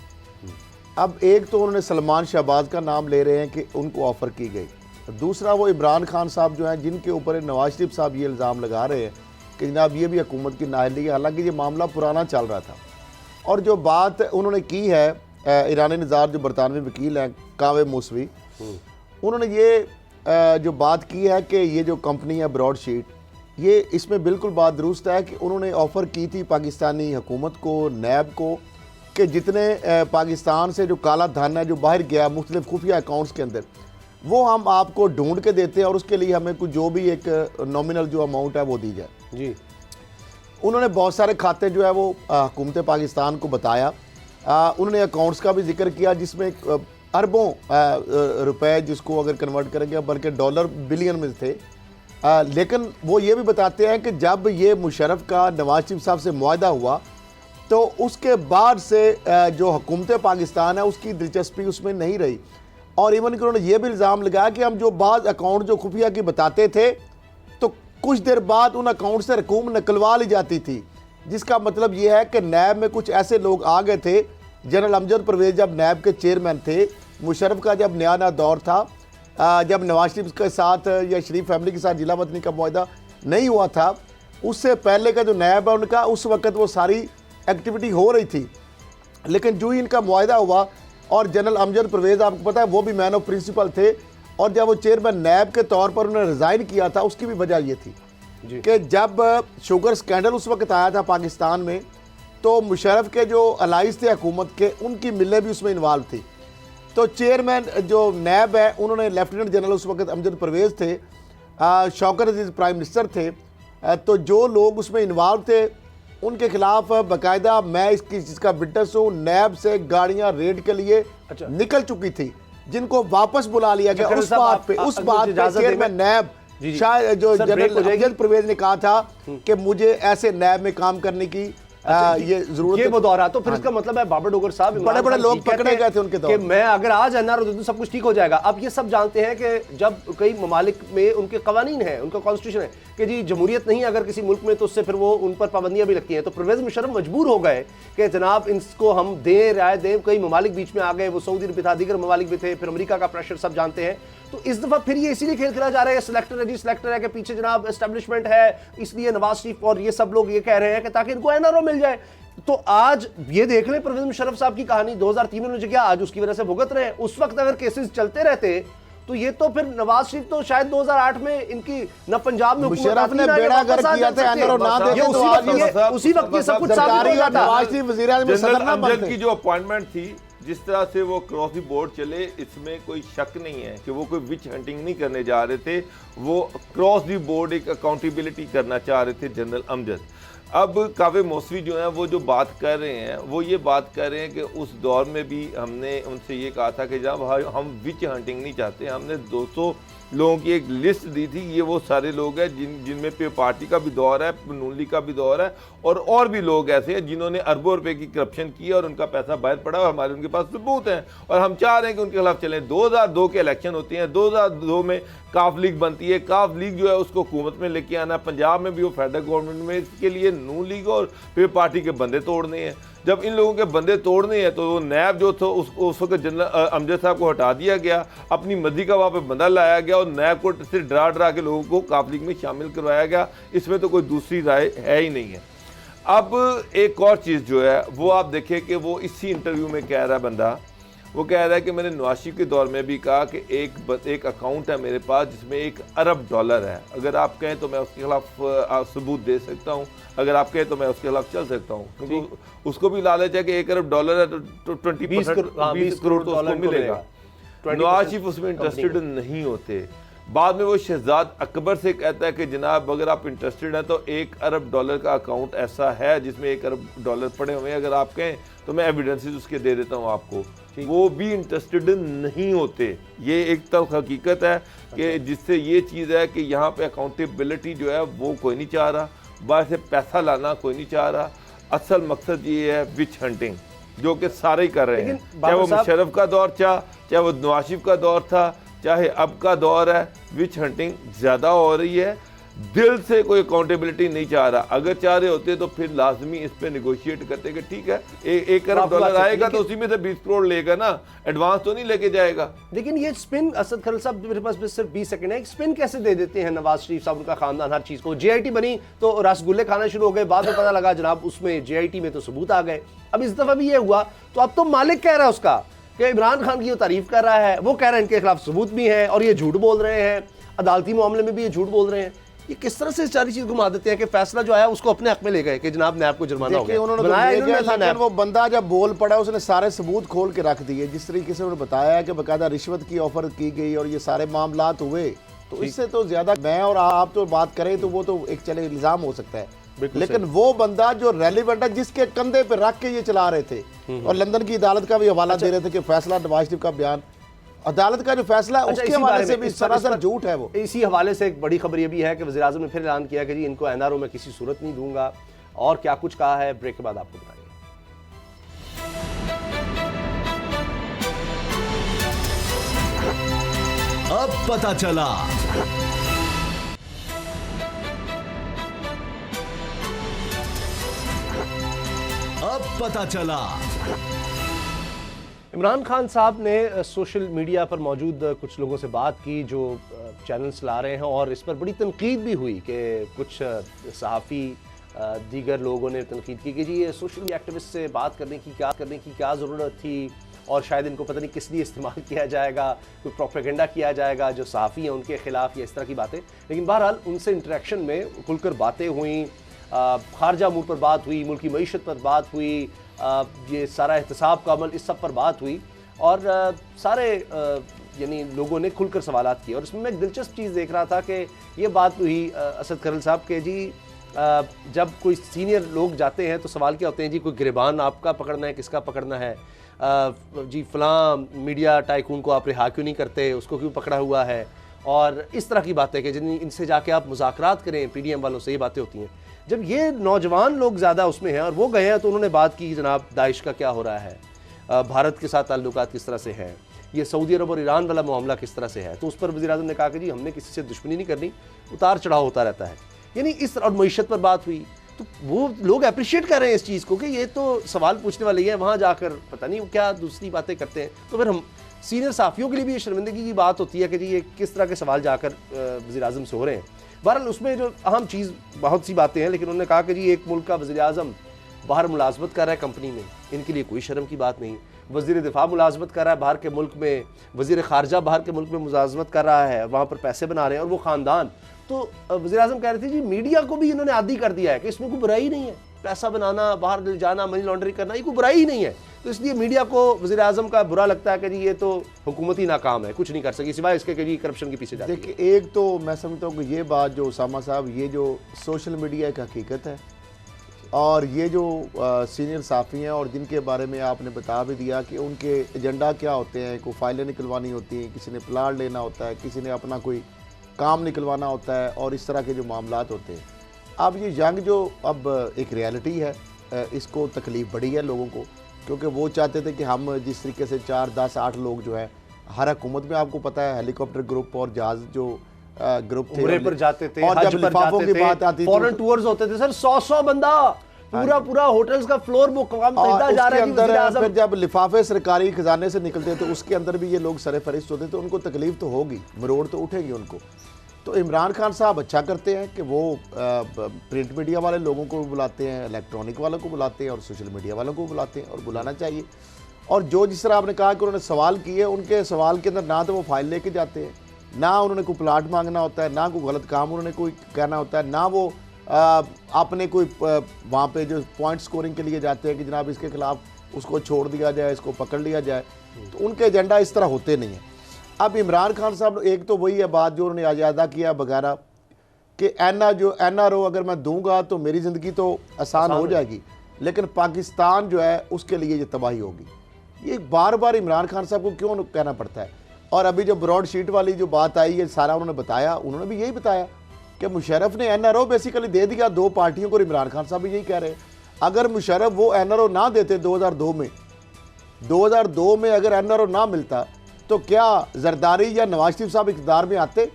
अब एक तो उन्होंने सलमान शहबाज का नाम ले रहे हैं कि उनको ऑफ़र की गई, दूसरा वो इमरान खान साहब जो हैं जिनके ऊपर नवाज शरीफ साहब ये इल्ज़ाम लगा रहे हैं कि जनाब ये भी हुकूमत की नाअहली है, हालांकि ये मामला पुराना चल रहा था। और जो बात उन्होंने की है ईरानी निज़ार जो बरतानवी वकील हैं कावे मूसवी, उन्होंने ये जो बात की है कि ये जो कंपनी है ब्रॉडशीट, ये इसमें बिल्कुल बात दुरुस्त है कि उन्होंने ऑफ़र की थी पाकिस्तानी हुकूमत को, नैब को, कि जितने पाकिस्तान से जो काला धन है जो बाहर गया मुख्तलिफ खुफिया अकाउंट्स के अंदर, वो हम आपको ढूंढ के देते हैं और उसके लिए हमें कुछ जो भी एक नॉमिनल जो अमाउंट है वो दी जाए जी। उन्होंने बहुत सारे खाते जो है वो हुकूमत पाकिस्तान को बताया। उन्होंने अकाउंट्स का भी जिक्र किया जिसमें अरबों रुपए जिसको अगर कन्वर्ट करेंगे बल्कि डॉलर बिलियन में थे। लेकिन वो ये भी बताते हैं कि जब ये मुशर्रफ का नवाज शरीफ साहब से मुआहदा हुआ तो उसके बाद से जो हुकूमत पाकिस्तान है उसकी दिलचस्पी उसमें नहीं रही। और इवन कि उन्होंने ये भी इल्ज़ाम लगाया कि हम जो बाज़ अकाउंट जो खुफिया की बताते थे तो कुछ देर बाद उन अकाउंट से रकूम निकलवा ली जाती थी, जिसका मतलब ये है कि नैब में कुछ ऐसे लोग आ गए थे। जनरल अमजद परवेज़ जब नैब के चेयरमैन थे, मुशर्रफ का जब नया दौर था, जब नवाज शरीफ के साथ या शरीफ फैमिली के साथ जिला वतनी का मुआहदा नहीं हुआ था, उससे पहले का जो नैब है उनका उस वक्त वो सारी एक्टिविटी हो रही थी। लेकिन जो ही इनका मुआहदा हुआ और जनरल अमजद परवेज़ आपको पता है वो भी मैन ऑफ प्रिंसिपल थे, और जब वो चेयरमैन नैब के तौर पर उन्होंने रिज़ाइन किया था उसकी भी वजह ये थी कि जब शुगर स्कैंडल उस वक्त आया था पाकिस्तान में तो मुशर्रफ के जो अलाइज थे हुकूमत के उनकी मिलें भी उसमें इन्वॉल्व थी। तो चेयरमैन जो नैब है उन्होंने लेफ्टिनेंट जनरल उस वक्त अमजद परवेज़ थे, शौकत अजीज़ प्राइम मिनिस्टर थे, तो जो लोग उसमें इन्वॉल्व थे उनके खिलाफ बाकायदा मैं इसकी जिसका विटनेस हूँ, नैब से गाड़ियाँ रेड के लिए निकल चुकी थी जिनको वापस बुला लिया गया। उस बात पे चेयरमैन नैब शायद जो जनरल अमजद परवेज़ ने कहा था कि मुझे ऐसे नैब में काम करने की ये जरूरत, ये वो दौर तो फिर इसका मतलब है बाबर डोगर साहब बड़े बड़े लोग पकड़े गए थे उनके दौर कि मैं अगर आज एनआर दे दूं सब कुछ ठीक हो जाएगा। अब ये सब जानते हैं कि जब कई ममालिक में उनके कवानीन हैं, उनका कॉन्स्टिट्यूशन है कि जी जमहूरियत नहीं अगर किसी मुल्क में तो उससे फिर वो उन पर पाबंदियां भी लगती हैं। तो परवेज़ मुशर्रफ मजबूर हो गए कि जनाब इनको हम दें राय दें। कई ममालिक बीच में आ गए, वो सऊदी अरब था, दीगर ममालिक भी थे, फिर अमेरिका का प्रेशर सब जानते हैं। तो इस दफ़ा फिर ये इसीलिए खेल खेला जा रहा है, सिलेक्टर है जी सिलेक्टर है कि पीछे जनाब एस्टेब्लिशमेंट है, इसलिए नवाज शरीफ और ये सब लोग ये कह रहे हैं कि ताकि इनको एनआरओ मिल जाए। तो आज ये देख लें परवेज़ मुशर्रफ साहब की कहानी 2003 में किया, आज उसकी वजह से भुगत रहे हैं। उस वक्त अगर केसेस चलते रहते तो ये तो फिर नवाज शरीफ तो शायद 2008 में इनकी न पंजाब में मुशर्रफ ने बेड़ा गर्क किया था एनआरओ ना देते तो उसी वक्त ये सब कुछ साबित हो जाता। नवाज शरीफ वज़ीर आज़म सदर ना बनते। की जो अपॉइंटमेंट थी, जिस तरह से वो क्रॉस द बोर्ड चले, इसमें कोई शक नहीं है कि वो कोई विच हंटिंग नहीं करने जा रहे थे, वो क्रॉस द बोर्ड एक अकाउंटेबिलिटी करना चाह रहे थे जनरल अमजद। अब कावे मौसवी जो हैं वो जो बात कर रहे हैं वो ये बात कर रहे हैं कि उस दौर में भी हमने उनसे ये कहा था कि जब हम विच हंटिंग नहीं चाहते, हमने 200 लोगों की एक लिस्ट दी थी, ये वो सारे लोग हैं जिनमें पे पार्टी का भी दौर है, नून लीग का भी दौर है, और भी लोग ऐसे हैं जिन्होंने अरबों रुपए की करप्शन की और उनका पैसा बाहर पड़ा और हमारे उनके पास सबूत हैं और हम चाह रहे हैं कि उनके खिलाफ चलें। 2002 के इलेक्शन होती हैं, 2002 में काफ लीग बनती है, काफ लीग जो है उसको हुकूमत में लेके आना, पंजाब में भी वो फेडरल गवर्नमेंट में, इसके लिए नून लीग और फिर पार्टी के बंदे तोड़ने हैं। जब इन लोगों के बंदे तोड़ने हैं तो वो नैब जो था उस वक्त जनरल अमजद साहब को हटा दिया गया, अपनी मर्जी का वहाँ पे बंदा लाया गया और नैब को सिर्फ डरा के लोगों को काफ लीग में शामिल करवाया गया। इसमें तो कोई दूसरी राय है ही नहीं है। अब एक और चीज़ जो है वो आप देखें कि वो इसी इंटरव्यू में कह रहा है बंदा, वो कह रहा है कि मैंने नवाज शरीफ के दौर में भी कहा कि एक अकाउंट है मेरे पास जिसमें $1 अरब है, अगर आप कहें तो मैं उसके खिलाफ सबूत दे सकता हूं, अगर आप कहें तो मैं उसके खिलाफ चल सकता हूं, क्योंकि उसको भी लालच है कि $1 अरब है तो 20 करोड़ तो उसको मिलेगा। नवाज शरीफ उसमें इंटरेस्टेड नहीं होते। बाद में वो शहजाद अकबर से कहता है कि जनाब अगर आप इंटरेस्टेड हैं तो $1 अरब का अकाउंट ऐसा है जिसमें $1 अरब पड़े हुए हैं, अगर आप कहें तो मैं एविडेंसेस उसके दे देता हूं आपको। वो भी इंटरेस्टेड नहीं होते। ये एक तो हकीकत है कि जिससे ये चीज़ है कि यहाँ पे अकाउंटेबिलिटी जो है वो कोई नहीं चाह रहा, बाहर से पैसा लाना कोई नहीं चाह रहा। असल मकसद ये है विच हंटिंग जो कि सारे ही कर रहे हैं, चाहे वो मुशर्रफ का दौर चाहे वो नवाज शरीफ का दौर था, चाहे अब का दौर है, विच हंटिंग ज़्यादा हो रही है। दिल से कोई अकाउंटेबिलिटी नहीं चाह रहा। अगर चाह रहे होते तो फिर लाजमी इस पे नेगोशिएट करते कि ठीक है $1 अरब आएगा तो उसी में से 20 करोड़ लेगा ना, एडवांस तो नहीं लेके जाएगा। लेकिन ये स्पिन, असद खरल साहब मेरे पास सिर्फ 20 सेकंड है, स्पिन कैसे दे देते हैं नवाज शरीफ साहब, उनका खानदान हर चीज को। JIT बनी तो रसगुल्ले खाना शुरू हो गए, बाद में पता लगा जनाब उसमें JIT में तो सबूत आ गए। अब इस दफा भी ये हुआ तो अब तो मालिक कह रहा है उसका कि इमरान खान की वो तारीफ कर रहा है, वो कह रहे हैं इनके खिलाफ सबूत भी है और ये झूठ बोल रहे हैं, अदालती मामले में भी ये झूठ बोल रहे हैं। ये किस तरह से सारी चीज घुमा देते हैं कि फैसला जो आया उसको अपने हक में ले गए कि जनाब नैब को जुर्माना हो गया। उन्होंने वो बंदा जब बोल पड़ा उसने सारे सबूत खोल के रख दिए, जिस तरीके से उन्होंने बताया कि बकायदा रिश्वत की ऑफर की गई और ये सारे मामलात हुए, तो इससे तो ज्यादा मैं और आप तो बात करें तो वो तो एक चले इल्जाम हो सकता है, लेकिन वो बंदा जो रेलिवेंट है जिसके कंधे पे रख के ये चला रहे थे और लंदन की अदालत का भी हवाला दे रहे थे कि फैसला नवाज शरीफ का बयान, अदालत का जो फैसला उसके हवाले से भी सरासर झूठ है। वो इसी हवाले से एक बड़ी खबर ये भी है कि वज़ीर आज़म ने फिर ऐलान किया कि जी इनको NRO में किसी सूरत नहीं दूंगा, और क्या कुछ कहा है ब्रेक के बाद आपको बताएंगे। अब पता चला। अब पता चला। इमरान खान साहब ने सोशल मीडिया पर मौजूद कुछ लोगों से बात की जो चैनल्स ला रहे हैं, और इस पर बड़ी तनकीद भी हुई कि कुछ सहाफ़ी दीगर लोगों ने तनकीद की कि जी ये सोशल एक्टिविस्ट से बात करने की क्या ज़रूरत थी, और शायद इनको पता नहीं किस लिए इस्तेमाल किया जाएगा, कोई प्रोपेगेंडा किया जाएगा जो सहाफ़ी हैं उनके ख़िलाफ़, या इस तरह की बातें। लेकिन बहरहाल उनसे इंटरेक्शन में खुलकर बातें हुई, खारजा अमूर पर बात हुई, मुल्की मईशत पर बात हुई, ये सारा एहतसाब का अमल, इस सब पर बात हुई, और सारे यानी लोगों ने खुलकर सवालात किए। और इसमें मैं एक दिलचस्प चीज़ देख रहा था कि ये बात हुई असद खरल साहब के जी जब कोई सीनियर लोग जाते हैं तो सवाल क्या होते हैं जी, कोई गिरबान आपका पकड़ना है, किसका पकड़ना है, जी फ़लाँ मीडिया टाइकून को आप रिहा क्यों नहीं करते, उसको क्यों पकड़ा हुआ है, और इस तरह की बातें कि जिन इनसे जाके आप मुज़ाकरात करें, PDM वालों से ये बातें होती हैं। जब ये नौजवान लोग ज़्यादा उसमें हैं और वो गए हैं तो उन्होंने बात की जनाब दाइश का क्या हो रहा है, भारत के साथ ताल्लुकात किस तरह से हैं, ये सऊदी अरब और ईरान वाला मामला किस तरह से है। तो उस पर वज़ीर आज़म ने कहा कि जी हमने किसी से दुश्मनी नहीं करनी, उतार चढ़ाव होता रहता है, यानी इस और मईशत पर बात हुई। तो वो लोग अप्रिशिएट कर रहे हैं इस चीज़ को कि ये तो सवाल पूछने वाले ही हैं, वहाँ जाकर पता नहीं क्या दूसरी बातें करते हैं। तो फिर हम सीनियर साफ़ियों के लिए भी ये शर्मिंदगी की बात होती है कि जी ये किस तरह के सवाल जाकर वज़ीर आज़म से हो रहे हैं। बहरहाल उसमें जो अहम चीज़, बहुत सी बातें हैं, लेकिन उन्होंने कहा कि जी एक मुल्क का वज़ीर आज़म बाहर मुलाजमत कर रहा है कंपनी में, इनके लिए कोई शर्म की बात नहीं। वज़ीर दिफा मुलाजमत कर रहा है बाहर के मुल्क में, वज़ीर ख़ारजा बाहर के मुल्क में मुलाजमत कर रहा है, वहाँ पर पैसे बना रहे हैं, और वो ख़ानदान। तो वज़ीर आज़म कह रहे थे जी मीडिया को भी इन्होंने आदी कर दिया है कि इसमें कोई बुराई नहीं है, पैसा बनाना, बाहर ले जाना, मनी लॉन्ड्रिंग करना, ये कोई बुराई ही नहीं है। तो इसलिए मीडिया को वज़ीर आज़म का बुरा लगता है कि जी ये तो हुकूमती नाकाम है, कुछ नहीं कर सकी सिवाय इसके कि जी करप्शन के पीछे जाती है। देखिए, एक तो मैं समझता हूँ कि ये बात जो उसामा साहब, ये जो सोशल मीडिया एक हकीकत है, और ये जो सीनियर साफ़ी हैं और जिनके बारे में आपने बता भी दिया कि उनके एजेंडा क्या होते हैं, कोई फाइलें निकलवानी होती हैं, किसी ने प्लाट लेना होता है, किसी ने अपना कोई काम निकलवाना होता है और इस तरह के जो मामलात होते हैं। अब ये जंग जो अब एक रियलिटी है, इसको तकलीफ़ बड़ी है लोगों को, क्योंकि वो चाहते थे कि हम जिस तरीके से 4, 10, 8 लोग जो है हर हुकूमत में, आपको पता है हेलीकॉप्टर ग्रुप और जहाज़ जो ग्रुप थे, उम्रे पर जाते थे, और हज जब पर लिफाफों जाते की बात थे, आती थी, फॉरेन टूर्स होते थे सर, 100 बंदा पूरा होटल्स का फ्लोर बुक काम और खरीदा जा उसके रहा है जी, अंदर वज़ीर-ए-आज़म। फिर जब लिफाफे सरकारी खजाने से निकलते तो उसके अंदर भी ये लोग सरे फरिश्त होते, तो उनको तकलीफ तो होगी, मरोड़ तो उठेगी उनको। तो इमरान खान साहब अच्छा करते हैं कि वो प्रिंट मीडिया वाले लोगों को बुलाते हैं, इलेक्ट्रॉनिक वालों को बुलाते हैं और सोशल मीडिया वालों को बुलाते हैं, और बुलाना चाहिए। और जो जिस तरह आपने कहा कि उन्होंने सवाल किए, उनके सवाल के अंदर ना तो वो फाइल लेके जाते हैं, ना उन्होंने कोई प्लाट मांगना होता है, ना कोई गलत काम उन्होंने कोई कहना होता है, ना वो आपने कोई वहाँ पे जो पॉइंट स्कोरिंग के लिए जाते हैं कि जनाब इसके खिलाफ उसको छोड़ दिया जाए, इसको पकड़ लिया जाए। तो उनके एजेंडा इस तरह होते नहीं हैं। अब इमरान खान साहब, एक तो वही है बात जो उन्होंने आज अदा किया वगैरह कि NRO अगर मैं दूंगा तो मेरी ज़िंदगी तो आसान हो जाएगी, लेकिन पाकिस्तान जो है उसके लिए ये तबाही होगी। ये बार बार इमरान खान साहब को क्यों कहना पड़ता है? और अभी जो ब्रॉड शीट वाली जो बात आई है, सारा उन्होंने बताया, उन्होंने भी यही बताया कि मुशर्रफ ने NRO बेसिकली दे दिया 2 पार्टियों को। इमरान खान साहब भी यही कह रहे हैं, अगर मुशर्रफ वो NRO ना देते 2002 में अगर NRO ना मिलता तो क्या जरदारी या नवाज शरीफ साहब इक़्तिदार में आते?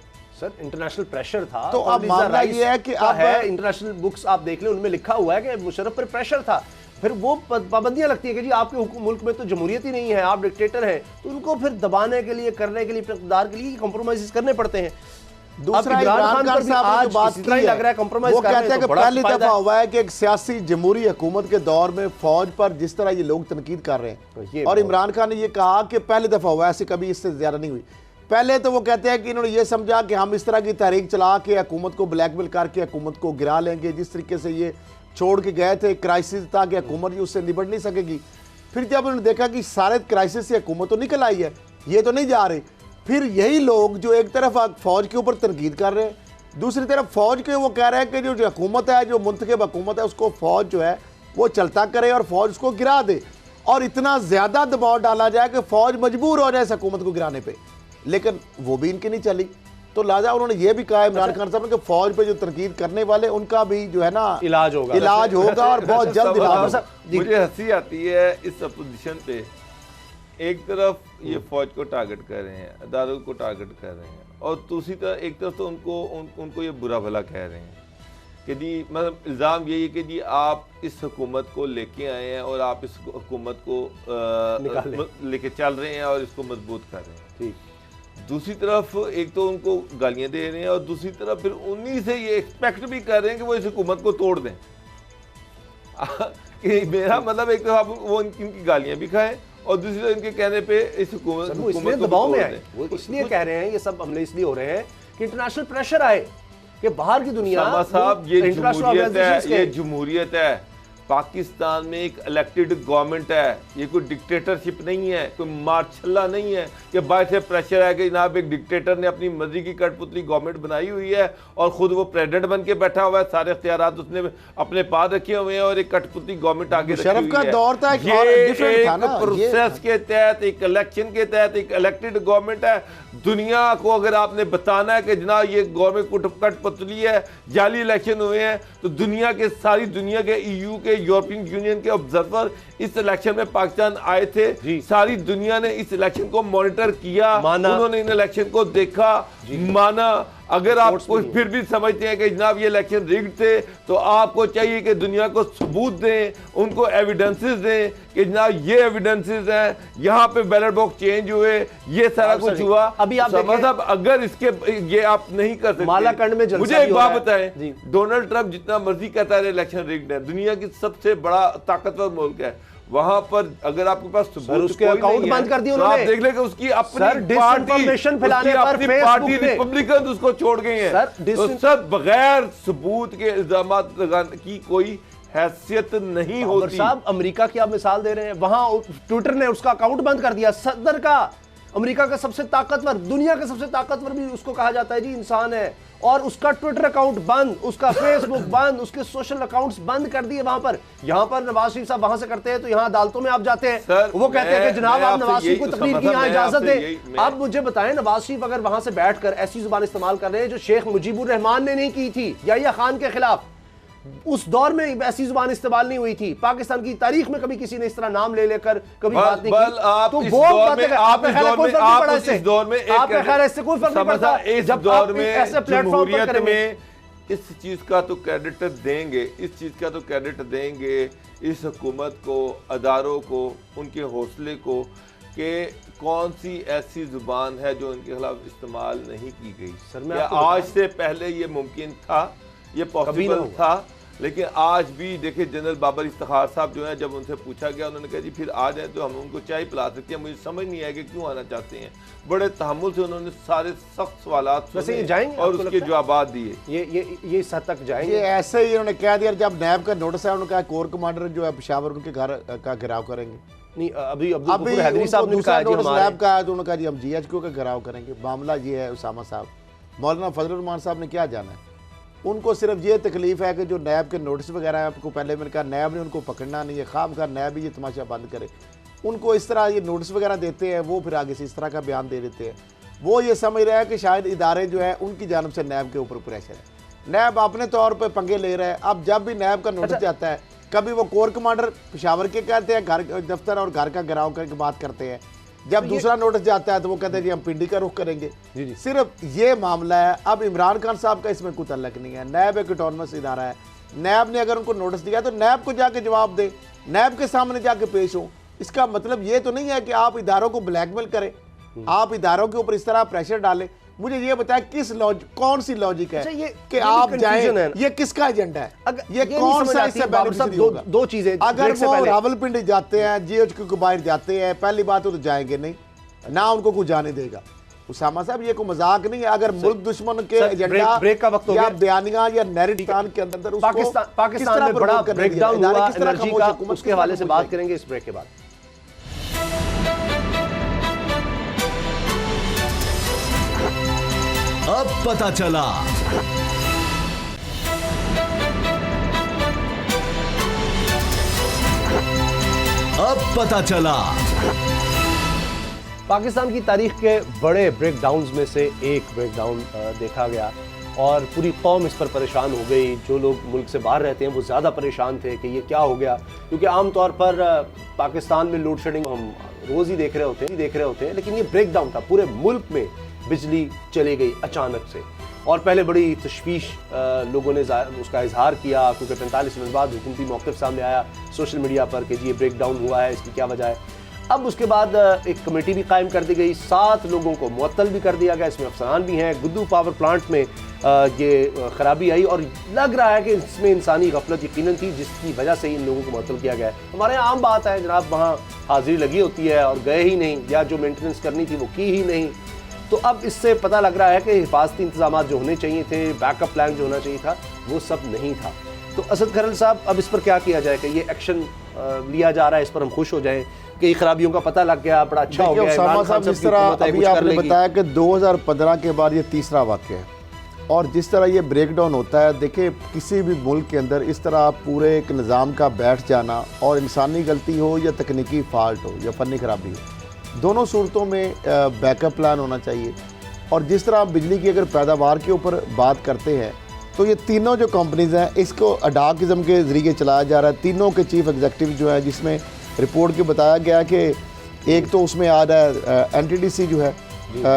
सर इंटरनेशनल प्रेशर था। तो अब मामला ये है कि अब इंटरनेशनल बुक्स आप देख लें, उनमें लिखा हुआ है कि मुशर्रफ पर प्रेशर था। फिर वो पाबंदियां लगती है कि जी आपके मुल्क में तो जमहूरियत ही नहीं है, आप डिक्टेटर हैं, तो उनको फिर दबाने के लिए, करने के लिए, इक़्तिदार के लिए कॉम्प्रोमाइज करने पड़ते हैं। दूसरा इमरान खान साहब ने जो बात की लग रहा है कंप्रोमाइज वो कहते हैं कि पहली दफा हुआ है कि एक सियासी जमहूरी हुकूमत के दौर में फौज पर जिस तरह ये लोग तनकीद कर रहे हैं, और इमरान खान ने ये कहा कि पहली दफा हुआ, ऐसे कभी इससे ज्यादा नहीं हुई। पहले तो वो कहते हैं कि इन्होंने ये समझा कि हम इस तरह की तहरीक चला के हुकूमत को ब्लैकमेल करके हुकूमत को गिरा लेंगे, जिस तरीके से ये छोड़ के गए थे क्राइसिस था कि हुकूमत उससे निपट नहीं सकेगी। फिर जब उन्होंने देखा कि सारे क्राइसिस से हुकूमत तो निकल आई है, ये तो नहीं जा रही, फिर यही लोग जो एक तरफ फौज के ऊपर तनकीद कर रहे हैं, दूसरी तरफ फौज के वो कह रहे हैं कि जो हुकूमत है, जो मुंतखब हुकूमत है, उसको फौज जो है वो चलता करे और फौज उसको गिरा दे, और इतना ज़्यादा दबाव डाला जाए कि फौज मजबूर हो जाए इस हुकूमत को गिराने पे। लेकिन वो भी इनकी नहीं चली, तो लिहाजा उन्होंने ये भी कहा इमरान खान साहब ने कि फौज पे जो तनकीद करने वाले उनका भी जो है ना इलाज होगा और बहुत जल्द इलाज होगा। मुझे हंसी आती है इस अपोजिशन पे। एक तरफ ये फौज को टारगेट कर रहे हैं, अदालत को टारगेट कर रहे हैं, और दूसरी तरफ एक तरफ तो उनको ये बुरा भला कह रहे हैं कि जी, मतलब इल्ज़ाम यही है कि जी आप इस हुकूमत को लेके आए हैं और आप इस हुकूमत को लेके चल रहे हैं और इसको मजबूत कर रहे हैं। ठीक। दूसरी तरफ एक तो उनको गालियां दे रहे हैं और दूसरी तरफ फिर उन्हीं से ये एक्सपेक्ट भी कर रहे हैं कि वो इस हुकूमत को तोड़ दें। कि मेरा मतलब एक तरफ वो इनकी गालियां भी खाएं और दूसरी तरफ इनके कहने पे इस हुकूमत इसलिए दबाव में आए, वो इसलिए कह रहे हैं, ये सब हमले इसलिए हो रहे हैं कि इंटरनेशनल प्रेशर आए कि बाहर की दुनिया साहब ये जमहूरियत है। पाकिस्तान में एक इलेक्टेड गवर्नमेंट है, ये कोई डिक्टेटरशिप नहीं है, कोई मार्शल्ला नहीं है कि बाहर से प्रेशर है कि जनाब एक डिक्टेटर ने अपनी मर्जी की कठपुतली गवर्नमेंट बनाई हुई है और खुद वो प्रेसिडेंट बन के बैठा हुआ है, सारे इख्तियारात उसने अपने पास रखे हुए हैं और एक कठपुतली गवर्नमेंट आगे रखी हुई है। दौर था, ये एक प्रोसेस के तहत, एक इलेक्शन के तहत एक इलेक्टेड गवर्नमेंट है। दुनिया को अगर आपने बताना है कि जनाब ये गवर्नमेंट कठपुतली है, जाली इलेक्शन हुए हैं, तो दुनिया के सारी दुनिया के EU के यूरोपियन यूनियन के ऑब्जर्वर इस इलेक्शन में पाकिस्तान आए थे। सारी दुनिया ने इस इलेक्शन को मॉनिटर किया, उन्होंने इन इलेक्शन को देखा, माना। अगर आप फिर भी समझते हैं कि जनाब ये इलेक्शन रिग्ड थे, तो आपको चाहिए कि दुनिया को सबूत दें, उनको एविडेंसेस दें कि जनाब ये एविडेंसेस हैं, यहाँ पे बैलेट बॉक्स चेंज हुए, ये सारा कुछ हुआ। अभी आप मतलब अगर इसके ये आप नहीं कर सकते, मालाकंड में मुझे एक बात बताएं, डोनाल्ड ट्रंप जितना मर्जी कहता है इलेक्शन रिग्ड है, दुनिया की सबसे बड़ा ताकतवर मुल्क है, वहां पर अगर आपके पास सबूत उसके अकाउंट बंद कर दिए उन्होंने, आप देख लें कि उसकी अपनी पार्टी रिपब्लिकन उसको छोड़ गए हैं, तो सब बगैर सबूत के इल्जाम लगाने की कोई हैसियत नहीं होती। साहब अमेरिका की आप मिसाल दे रहे हैं, वहां ट्विटर ने उसका अकाउंट बंद कर दिया, सदर का, अमेरिका का सबसे ताकतवर, दुनिया का सबसे ताकतवर भी उसको कहा जाता है जी, इंसान है, और उसका ट्विटर अकाउंट बंद, उसका फेसबुक बंद, उसके सोशल अकाउंट्स बंद कर दिए वहां पर। यहां पर नवाज शरीफ साहब वहां से करते हैं तो यहां अदालतों में आप जाते हैं, सर, वो कहते हैं कि जनाब आप नवाज शरीफ को तकरीर की यहां इजाजत दें। अब मुझे बताएं, नवाज शरीफ अगर वहां से बैठकर ऐसी जुबान इस्तेमाल कर रहे हैं जो शेख मुजीबुर रहमान ने नहीं की थी या खान के खिलाफ, उस दौर में ऐसी जुबान इस्तेमाल नहीं हुई थी, पाकिस्तान की तारीख में कभी किसी ने इस तरह नाम ले लेकर कभी बात नहीं की, तो वो ऐसे प्लेटफॉर्म पर करेंगे। इस चीज का तो क्रेडिट देंगे, इस चीज का तो क्रेडिट देंगे इस हुकूमत को, अदारों को, उनके हौसले को, कि कौन सी ऐसी जुबान है जो उनके खिलाफ इस्तेमाल नहीं की गई। सर मैं आज से पहले ये मुमकिन था, ये पॉसिबल था, लेकिन आज भी देखिए जनरल बाबर इफ्तिखार साहब जो है, जब उनसे पूछा गया उन्होंने कहा जी फिर आ जाए तो हम उनको चाय पिला सकते हैं, मुझे समझ नहीं आया कि क्यों आना चाहते हैं। बड़े तहम्मुल से उन्होंने सारे सख्त सवालात वैसे ये जाएंगे और उसके जवाब दिए। ये इस हद तक जाएंगे। ये ऐसे ही उन्होंने कह दिया, जब नैब का नोटिस है उन्होंने कहा कोर कमांडर जो है पेशावर उनके घर का घेराव करेंगे। नहीं, अभी हैदरी साहब ने कहा नोटिस नैब का आया तो उन्होंने कहा जी हम GHQ का घेराव करेंगे। मामला ये है उसामा साहब, मौलाना फजलुर रहमान साहब ने क्या जाना है, उनको सिर्फ ये तकलीफ है कि जो नैब के नोटिस वगैरह है, आपको पहले मैंने कहा नैब ने उनको पकड़ना नहीं है, खाम खा नैब ही ये तमाशा बंद करे। उनको इस तरह ये नोटिस वगैरह देते हैं, वो फिर आगे से इस तरह का बयान दे देते हैं। वो ये समझ रहा है कि शायद इदारे जो है उनकी जानब से नैब के ऊपर प्रेशर है, नैब अपने तौर पर पंगे ले रहा है। अब जब भी नैब का नोटिस जाता है, कभी वो कोर कमांडर पेशावर के कहते हैं, घर दफ्तर और घर का घेराव करके बात करते हैं, जब दूसरा नोटिस जाता है तो वो कहते हैं जी हम पिंडी का रुख करेंगे। सिर्फ ये मामला है। अब इमरान खान साहब का इसमें कोई तल्लक नहीं है, नैब एक ऑटोनमस इदारा है, नैब ने अगर उनको नोटिस दिया तो नैब को जाके जवाब दे, नैब के सामने जाके पेश हो। इसका मतलब ये तो नहीं है कि आप इदारों को ब्लैकमेल करें, आप इदारों के ऊपर इस तरह प्रेशर डालें। मुझे ये बताया किस कौन सी लॉजिक है कि आप जाएं, ये किसका एजेंडा है, ये कौन सा इससे बेनिफिशियरी होगा? दो चीजें, अगर वो रावलपिंडी जाते हैं, GHQ के बाहर जाते हैं, पहली बात तो जाएंगे नहीं ना, उनको कुछ जाने देगा। उसामा साहब ये कोई मजाक नहीं है। अगर मुल्क दुश्मन के एजेंडा ब्रेक का वक्त हो गया, बयानिया या नैरेटिव के अंदर पाकिस्तान में बड़ा ब्रेकडाउन हुआ एनर्जी का, उसके हवाले से बात करेंगे इस ब्रेक के बाद। अब पता चला। अब पता चला। पाकिस्तान की तारीख के बड़े ब्रेकडाउन्स में से एक ब्रेकडाउन देखा गया और पूरी कौम इस पर परेशान हो गई। जो लोग मुल्क से बाहर रहते हैं वो ज़्यादा परेशान थे कि ये क्या हो गया, क्योंकि आमतौर पर पाकिस्तान में लोड शेडिंग हम रोज़ ही देख रहे होते हैं, लेकिन ये ब्रेकडाउन था। पूरे मुल्क में बिजली चली गई अचानक से और पहले बड़ी तशवीश लोगों ने उसका इजहार किया, क्योंकि 45 मिनट बाद हुकूमती मौक़िफ़ सामने आया सोशल मीडिया पर कि जी ये ब्रेकडाउन हुआ है, इसकी क्या वजह है। अब उसके बाद एक कमेटी भी कायम कर दी गई, 7 लोगों को मुअत्तल भी कर दिया गया, इसमें अफसरान भी हैं। गुद्दू पावर प्लांट में ये खराबी आई और लग रहा है कि इसमें इंसानी गफलत यकीनन थी, जिसकी वजह से इन लोगों को मुअत्तल किया गया है। हमारे यहाँ आम बात है जनाब, वहाँ हाजिरी लगी होती है और गए ही नहीं, या जो मेंटेनेंस करनी थी वो की ही नहीं। तो अब इससे पता लग रहा है कि हिफाजती इंतजाम जो होने चाहिए थे, बैकअप प्लान जो होना चाहिए था, वो सब नहीं था। तो असद खरल साहब, अब इस पर क्या किया जाए कि ये एक्शन लिया जा रहा है, इस पर हम खुश हो जाएं कि खराबियों का पता लग गया, बड़ा अच्छा हो गया। उसामा साहब, जिस तरह अभी आपने बताया कि 2015 के बाद ये तीसरा वाक़या है और जिस तरह ये ब्रेकडाउन होता है, देखिए किसी भी मुल्क के अंदर इस तरह पूरे एक निज़ाम का बैठ जाना, और इंसानी गलती हो या तकनीकी फ़ाल्ट हो या फ़नी खराबी हो, दोनों सूरतों में बैकअप प्लान होना चाहिए। और जिस तरह बिजली की अगर पैदावार के ऊपर बात करते हैं तो ये तीनों जो कंपनीज़ हैं इसको अडाक किस्म के ज़रिए चलाया जा रहा है। तीनों के चीफ एग्जीक्यूटिव जो है, जिसमें रिपोर्ट के बताया गया कि एक तो उसमें आ रहा है NTDC जो है,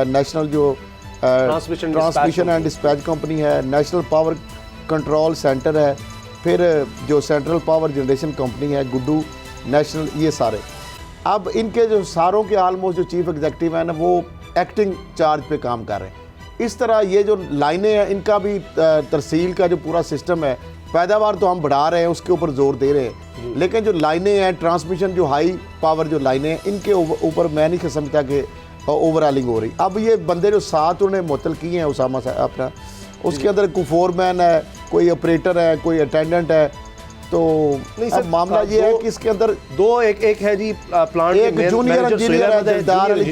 नेशनल जो ट्रांसमिशन एंड डिस्पैच कंपनी है, नेशनल पावर कंट्रोल सेंटर है, फिर जो सेंट्रल पावर जनरेशन कंपनी है, गुड्डू नेशनल, ये सारे। अब इनके जो सारों के आलमोस्ट जो चीफ एग्जीक्यूटिव हैं ना, वो एक्टिंग चार्ज पे काम कर रहे हैं। इस तरह ये जो लाइनें हैं इनका भी तरसील का जो पूरा सिस्टम है, पैदावार तो हम बढ़ा रहे हैं, उसके ऊपर जोर दे रहे हैं, लेकिन जो लाइनें हैं ट्रांसमिशन, जो हाई पावर जो लाइनें हैं, इनके ऊपर मैं नहीं समझता कि ओवरऑलिंग हो रही। अब ये बंदे जो 7 उन्होंने मुअत्तल किए हैं उसामा साहब अपना, उसके अंदर कोई फोरमैन है, कोई ऑपरेटर है, कोई अटेंडेंट है, तो नहीं सर, अब मामला ये है कि इसके अंदर दो एक है जी प्लांट एक जूनियर इंजीनियर है दिलदार अली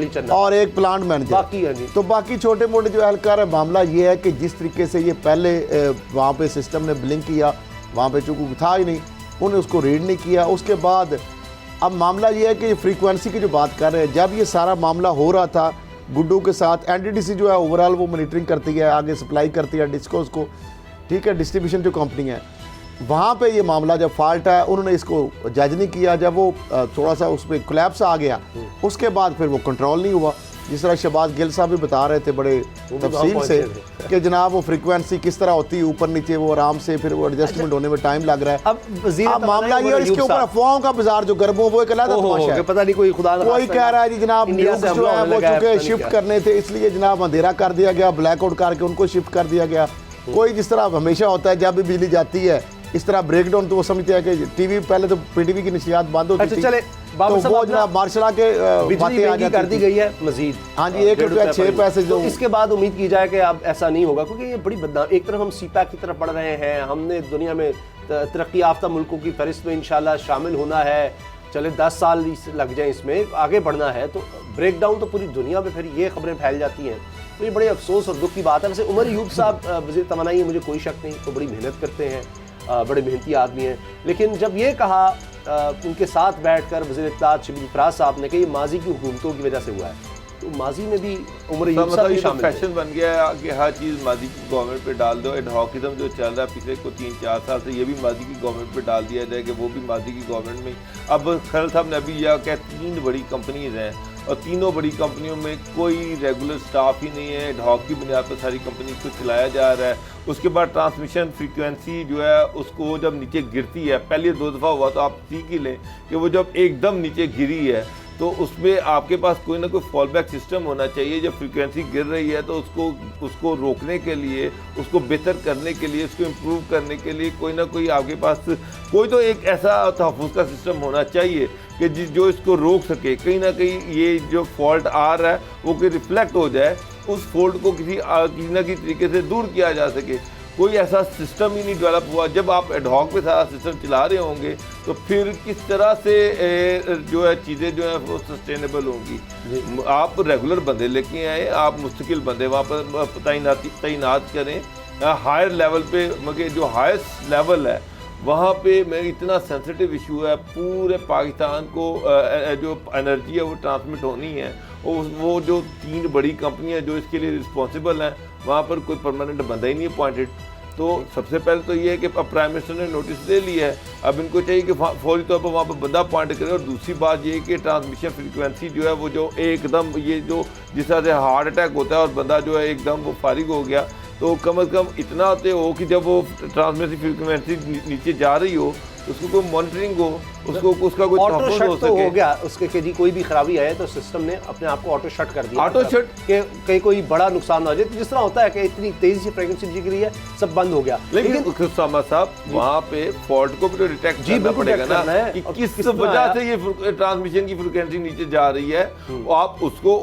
चन्ना और एक प्लांट मैनेजर, बाकी है जी। तो बाकी छोटे मोटे जो एहलकार है, मामला ये है कि जिस तरीके से ये पहले वहाँ पे सिस्टम ने ब्लिंक किया, वहाँ पे चूंकि था ही नहीं, उन्हें उसको रीड नहीं किया। उसके बाद अब मामला ये है कि फ्रीक्वेंसी की जो बात कर रहे हैं, जब ये सारा मामला हो रहा था गुड्डू के साथ, एनडीडीसी जो है ओवरऑल वो मॉनिटरिंग करती है, आगे सप्लाई करती है डिस्कोस को, ठीक है, डिस्ट्रीब्यूशन जो कंपनी है, वहाँ पे ये मामला जब फॉल्ट है उन्होंने इसको जज नहीं किया। जब वो थोड़ा सा उस पर कोलैप्स आ गया, उसके बाद फिर वो कंट्रोल नहीं हुआ। जिस तरह शहबाज गिल साहब भी बता रहे थे बड़े तफसील से कि जनाब वो फ्रीक्वेंसी किस तरह होती है ऊपर नीचे, वो आराम से फिर वो एडजस्टमेंट होने में टाइम लग रहा है। अब मामला ये, और इसके ऊपर अफवाहों का बाजार जो गर्म हो वो एक अलग तमाशा है। पता नहीं कोई कह रहा है जी जनाब न्यूज़ जो है वो चूंकि शिफ्ट करने थे इसलिए जनाब अंधेरा कर दिया गया, ब्लैकआउट करके उनको शिफ्ट कर दिया गया। कोई जिस तरह हमेशा होता है जब भी बिजली जाती है इस तरह ब्रेकडाउन, तो वो समझते हैं कि टीवी पहले तो पीटीवी की नशियात बंद होती थी, चले तो वो जनाब मार्शल के बिजली महंगी कर दी गई है मजीद। हाँ जी, 1 रुपया 6 पैसे जो इसके बाद उम्मीद की जाए कि अब ऐसा नहीं होगा, क्योंकि ये बड़ी बदनाम, एक तरफ हम सीपैक की तरफ बढ़ रहे हैं, हमने दुनिया में तरक्की याफ्ता मुल्कों की फहरिस्त में इंशाल्लाह शामिल होना है, चले 10 साल लग जाए इसमें आगे बढ़ना है, तो ब्रेक डाउन तो पूरी दुनिया में फिर ये खबरें फैल जाती हैं। तो ये बड़े अफसोस और दुख की बात है। वैसे उमर अयूब साहब वज़ीर तवानाई है, मुझे कोई शक नहीं, तो बड़ी मेहनत करते हैं, बड़े मेहनती आदमी हैं। लेकिन जब ये कहा उनके साथ बैठकर वज़ीर इत्तलात शबीर फराज साहब ने कि ये माजी की हुकूमतों की वजह से हुआ है, तो माजी में भी उमर अयूब साहब भी शामिल फैशन बन गया है कि हर चीज़ माजी की गवर्नमेंट पे डाल दो। एडहॉकिज्म जो चल रहा है पिछले को 3-4 साल से, ये भी माजी की गवर्नमेंट पे डाल दिया जाए कि वो भी माजी की गवर्नमेंट में। अब खैर साहब ने अभी यह क्या 3 बड़ी कंपनीज हैं और तीनों बड़ी कंपनियों में कोई रेगुलर स्टाफ ही नहीं है, एडहॉक की बुनियाद पर सारी कंपनी को चलाया जा रहा है। उसके बाद ट्रांसमिशन फ्रीक्वेंसी जो है उसको जब नीचे गिरती है, पहले 2 दफ़ा हुआ तो आप सीख ही लें कि वो जब एकदम नीचे गिरी है तो उसमें आपके पास कोई ना कोई फॉल बैक सिस्टम होना चाहिए। जब फ्रीक्वेंसी गिर रही है तो उसको रोकने के लिए, उसको बेहतर करने के लिए, उसको इम्प्रूव करने के लिए कोई ना कोई आपके पास कोई तो एक ऐसा तहफ़्फ़ुज़ का सिस्टम होना चाहिए कि जो इसको रोक सके। कहीं ना कहीं ये जो फॉल्ट आ रहा है वो कि रिफ्लेक्ट हो जाए, उस फॉल्ट को किसी ना किसी तरीके से दूर किया जा सके। कोई ऐसा सिस्टम ही नहीं डेवलप हुआ। जब आप एडहॉक पे सारा सिस्टम चला रहे होंगे तो फिर किस तरह से जो है चीज़ें जो है वो सस्टेनेबल होंगी। आप रेगुलर बंदे लेके आए, आप मुस्तकिल बंदे वहाँ पर तैनात करें हायर लेवल पे, मगर जो हाईएस्ट लेवल है वहाँ पे मैं इतना सेंसिटिव इशू है, पूरे पाकिस्तान को जो एनर्जी है वो ट्रांसमिट होनी है। वो जो 3 बड़ी कंपनियां जो इसके लिए रिस्पॉन्सिबल हैं वहाँ पर कोई परमानेंट बंदा ही नहीं अपॉइंटेड। तो सबसे पहले तो ये है कि अब प्राइम मिनिस्टर ने नोटिस दे लिया है, अब इनको चाहिए कि फौरी तौर पर वहाँ पर बंदा अपॉइंट करे। और दूसरी बात ये है कि ट्रांसमिशन फ्रीक्वेंसी जो है वो जो एकदम ये जो जिस तरह से हार्ट अटैक होता है और बंदा जो है एकदम वो फारिग हो गया, तो कम से कम इतना होते हो कि जब वो ट्रांसमिशन फ्रीक्वेंसी नीचे जा रही हो उसको कोई मॉनिटरिंग हो, उसका कोई ऑटो शट तो हो गया उसके कि जी कोई भी खराबी आए तो सिस्टम ने अपने आप को ऑटो शट कर दिया, ऑटो शट के कहीं कोई बड़ा नुकसान ना हो जाए। जिस तरह होता है कि इतनी तेजी से फ्रीक्वेंसी गिर रही है सब बंद हो गया। लेकिन साहब वहाँ पे फॉल्ट को भी तो डिटेक्ट करना पड़ेगा ना कि किस वजह से ये ट्रांसमिशन की फ्रीक्वेंसी नीचे जा रही है, आप उसको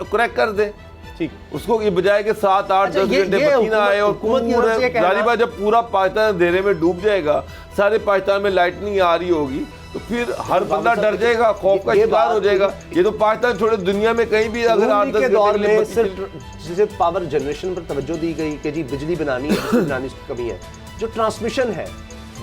करेक्ट कर दें। ठीक, उसको ये बजाय के 7-8-10 घंटे बत्ती ना आए और पूरा जब पूरा पाकिस्तान अंधेरे में डूब जाएगा, सारे पाकिस्तान में लाइट नहीं आ रही होगी, तो फिर हर बंदा डर जाएगा, खौफ का शिकार हो जाएगा। ये तो पाकिस्तान छोड़े दुनिया में कहीं भी अगर 8-10 दौर में सिर्फ पावर जनरेशन पर तवज्जो दी गई कि जी बिजली बनानी है, बिजली बनाने की कमी है। जो ट्रांसमिशन है,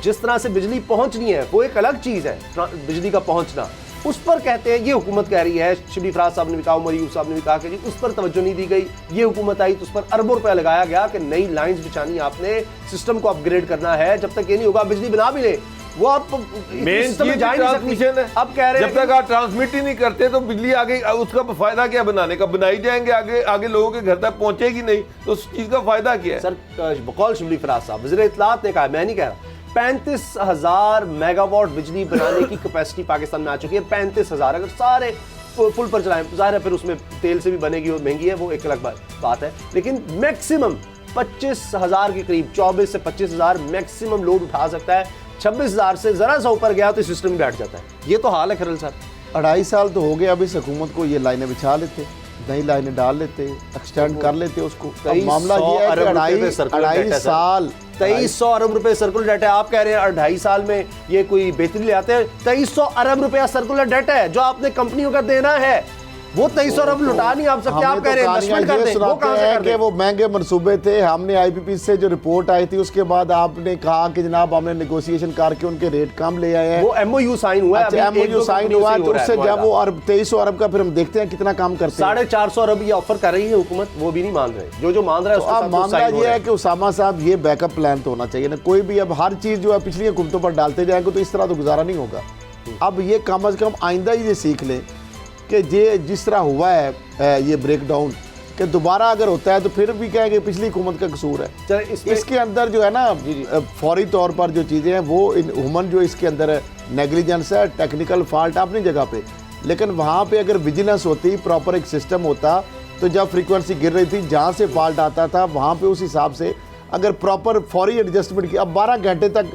जिस तरह से बिजली पहुंचनी है वो एक अलग चीज़ है, बिजली का पहुंचना उस पर कहते हैं ये हुकूमत कह रही है। शबीर फराज साहब ने भी कहा, उमर अयूब साहब ने भी कहा कि जी उस पर तवज्जो नहीं दी गई। ये हुकूमत आई तो उस पर अरबों रुपया लगाया गया कि नई लाइंस बिछानी, आपने सिस्टम को अपग्रेड करना है। जब तक ये नहीं होगा बिजली बना भी ले वो आप मेन चीज ट्रांसमिशन है। अब कह रहे हैं जब तक आप ट्रांसमिट ही नहीं करते तो बिजली आगे उसका फायदा क्या बनाने का, बनाई जाएंगे आगे लोगों के घर तक पहुंचेगी नहीं तो उस चीज का फायदा क्या है। सर बकौल शबीर फराज साहब वज़ीर इत्तलात ने कहा, मैं नहीं कह रहा, 35,000 मेगावाट बिजली बनाने की कैपेसिटी पाकिस्तान में आ चुकी है। 35,000 अगर सारे फुल पर चलाएं, जाहिर है फिर उसमें तेल से भी बनेगी और महंगी है, वो एक अलग बात है। लेकिन मैक्सिमम 25,000 के करीब, 24 से 25,000 मैक्सिमम लोड उठा सकता है। 26,000 से जरा सा ऊपर गया तो सिस्टम बैठ जाता है। ये तो हाल है खरल साहब। 2.5 साल तो हो गए अब इस हुकूमत को, ये लाइनें बिछा लेते नई लाइनें डाल लेते, एक्सटेंड कर लेते उसको। अब 2300 मामला ये है अरब कि रुपए पे सर्कुलर डेट है अढ़ाई सर। साल 2300 अरब रुपए सर्कुलर डेट है। आप कह रहे हैं 2.5 साल में ये कोई बेहतरी ले आते हैं। 2300 अरब रुपया सर्कुलर डेट है जो आपने कंपनियों का देना है, वो 2300 अरब लुटा नहीं आप सकते। आप कह रहे हैं इन्वेस्टमेंट कर दें, वो कहां से कर कि दें? वो महंगे मंसूबे थे। हमने आईपीपी से जो रिपोर्ट आई थी उसके बाद आपने कहा कि जनाब हमने नेगोशिएशन करके उनके रेट कम ले आए हैं। वो एमओयू साइन हुआ है, अच्छा, अभी एक MOU दो साइन कंपनियों हुआ से ही तो हो रहा है उससे जब मामला। वो 2300 अरब का फिर हम देखते हैं कितना काम करते हैं। 450 अरब ये ऑफर कर रही है हुकूमत, वो भी नहीं मान रहे। जो मान रहा है तो उसके अब साथ वो मामला sign हो ये रहा है कि उसामा साहब ये बैकअप प्लान तो होना चाहिए ना। कोई भी अब हर चीज़ जो है पिछली हुकूमतों पर डालते जाएंगे तो इस तरह तो गुजारा नहीं होगा। अब ये कम अज़ कम आइंदा ही ये सीख लें कि ये जिस तरह हुआ है ये ब्रेकडाउन कि दोबारा अगर होता है तो फिर भी कहेंगे पिछली हुकूमत का कसूर है। चले इसमें- इसके अंदर जो है ना फौरी तौर पर जो चीज़ें हैं वो ह्यूमन जो इसके अंदर है नेग्लिजेंस है, टेक्निकल फॉल्ट अपनी जगह पे, लेकिन वहाँ पे अगर विजिलेंस होती, प्रॉपर एक सिस्टम होता, तो जब फ्रीक्वेंसी गिर रही थी जहाँ से फॉल्ट आता था वहाँ पे उस हिसाब से अगर प्रॉपर फौरी एडजस्टमेंट की। अब 12 घंटे तक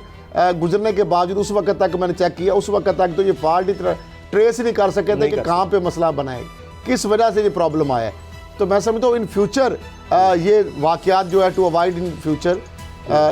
गुजरने के बावजूद उस वक्त तक मैंने चेक किया, उस वक्त तक तो ये फॉल्ट इतना ट्रेस ही नहीं कर सके थे कि कहाँ पे मसला बना है, किस वजह से ये प्रॉब्लम आया है। तो मैं समझता हूँ इन फ्यूचर ये वाक़यात जो है टू अवॉइड इन फ्यूचर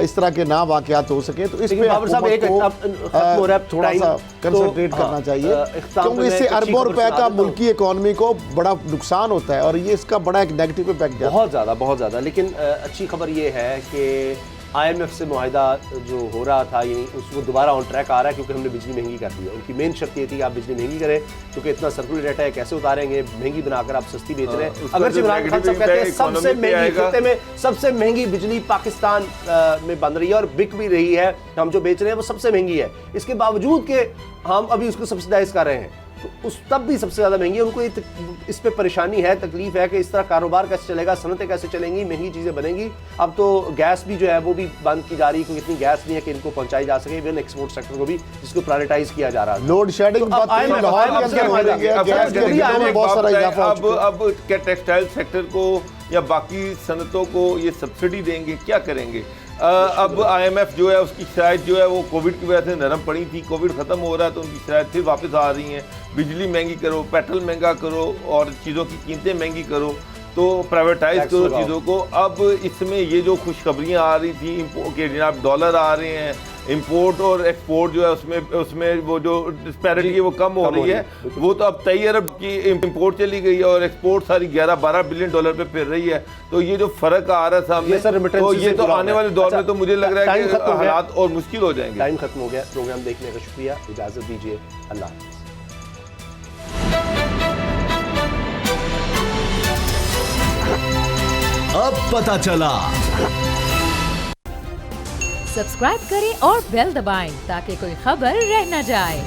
इस तरह के ना वाक़यात हो सके तो इस लेकिन पे बाबर साहब एक हुकूमत को, खत्म हो रहा है थोड़ा टाइम, सा तो, कंसंट्रेट हाँ, करना चाहिए इख्तिताम क्योंकि में इससे एक अच्छी अरबों खबर रुपए सुना का देता हूं। मुल्की इकॉनमी को बड़ा नुकसान होता है और ये इसका बड़ा एक नेगेटिव इम्पैक्ट जाता है। बहुत ज़्यादा। लेकिन अच्छी खबर ये है कि IMF से मुआहिदा जो हो रहा था ये उसको दोबारा ऑन ट्रैक आ रहा है क्योंकि हमने बिजली महंगी कर दी है। उनकी मेन शर्त ये थी कि आप बिजली महंगी करें क्योंकि इतना सर्कुलर डेटा है, कैसे उतारेंगे, महंगी बनाकर आप सस्ती बेच रहे हैं। उसका अगर जो इमरान खान साहब negative कहते हैं impact सबसे economy पे महंगी आएगा। खत्ते में सबसे महंगी बिजली पाकिस्तान में बन रही है और बिक भी रही है, हम जो बेच रहे हैं वो सबसे महंगी है, इसके बावजूद कि हम अभी उसको सब्सिडाइज कर रहे हैं तो उस तब भी सबसे ज़्यादा महंगी है। उनको इस पे परेशानी है, तकलीफ है कि इस तरह कारोबार कैसे चलेगा, सनतें कैसे चलेंगी, महंगी चीज़ें बनेंगी। अब तो गैस भी जो है वो भी बंद की जा रही है क्योंकि इतनी गैस नहीं है कि इनको पहुंचाई जा सके। इवन एक्सपोर्ट सेक्टर को भी जिसको प्रायोरिटाइज किया जा रहा है। लोड शेडिंग तो अब IMF लाहौर के अब अंदर हो रही है, अब गैस के जल्दी बिलों में बहुत सारा इजाफा हो अब चुका है। अब क्या टेक्सटाइल सेक्टर को या बाकी सनतों को ये सब्सिडी देंगे, क्या करेंगे? अब IMF जो है उसकी शराइत जो है वो कोविड की वजह से नरम पड़ी थी, कोविड ख़त्म हो रहा है तो उनकी शराइत फिर वापस आ रही हैं। बिजली महंगी करो, पेट्रोल महंगा करो और चीज़ों की कीमतें महंगी करो, तो प्राइवेटाइज टैक्स करो लगाओ। चीज़ों को। अब इसमें ये जो खुशखबरियाँ आ रही थी कि जनाब डॉलर आ रहे हैं, इंपोर्ट और एक्सपोर्ट जो है उसमें वो जो डिस्पैरिटी है वो कम हो रही है, वो तो अब 23 अरब की इंपोर्ट चली गई है और एक्सपोर्ट सारी 11-12 बिलियन डॉलर पे फिर रही है। तो ये जो फ़र्क आ रहा है सामने, ये सर remittances तो ये से तो जुड़ा आने हुआ है। वाले दौर अच्छा, में तो मुझे लग रहा है टाइम कि खत्म हो गया। हालात और मुश्किल हो जाएंगे। टाइम खत्म हो गया। प्रोग्राम देखने का शुक्रिया, इजाज़त दीजिए, अल्लाह हाफ़िज़। अब पता चला। सब्सक्राइब करें और बेल दबाएं ताकि कोई खबर रह न जाए।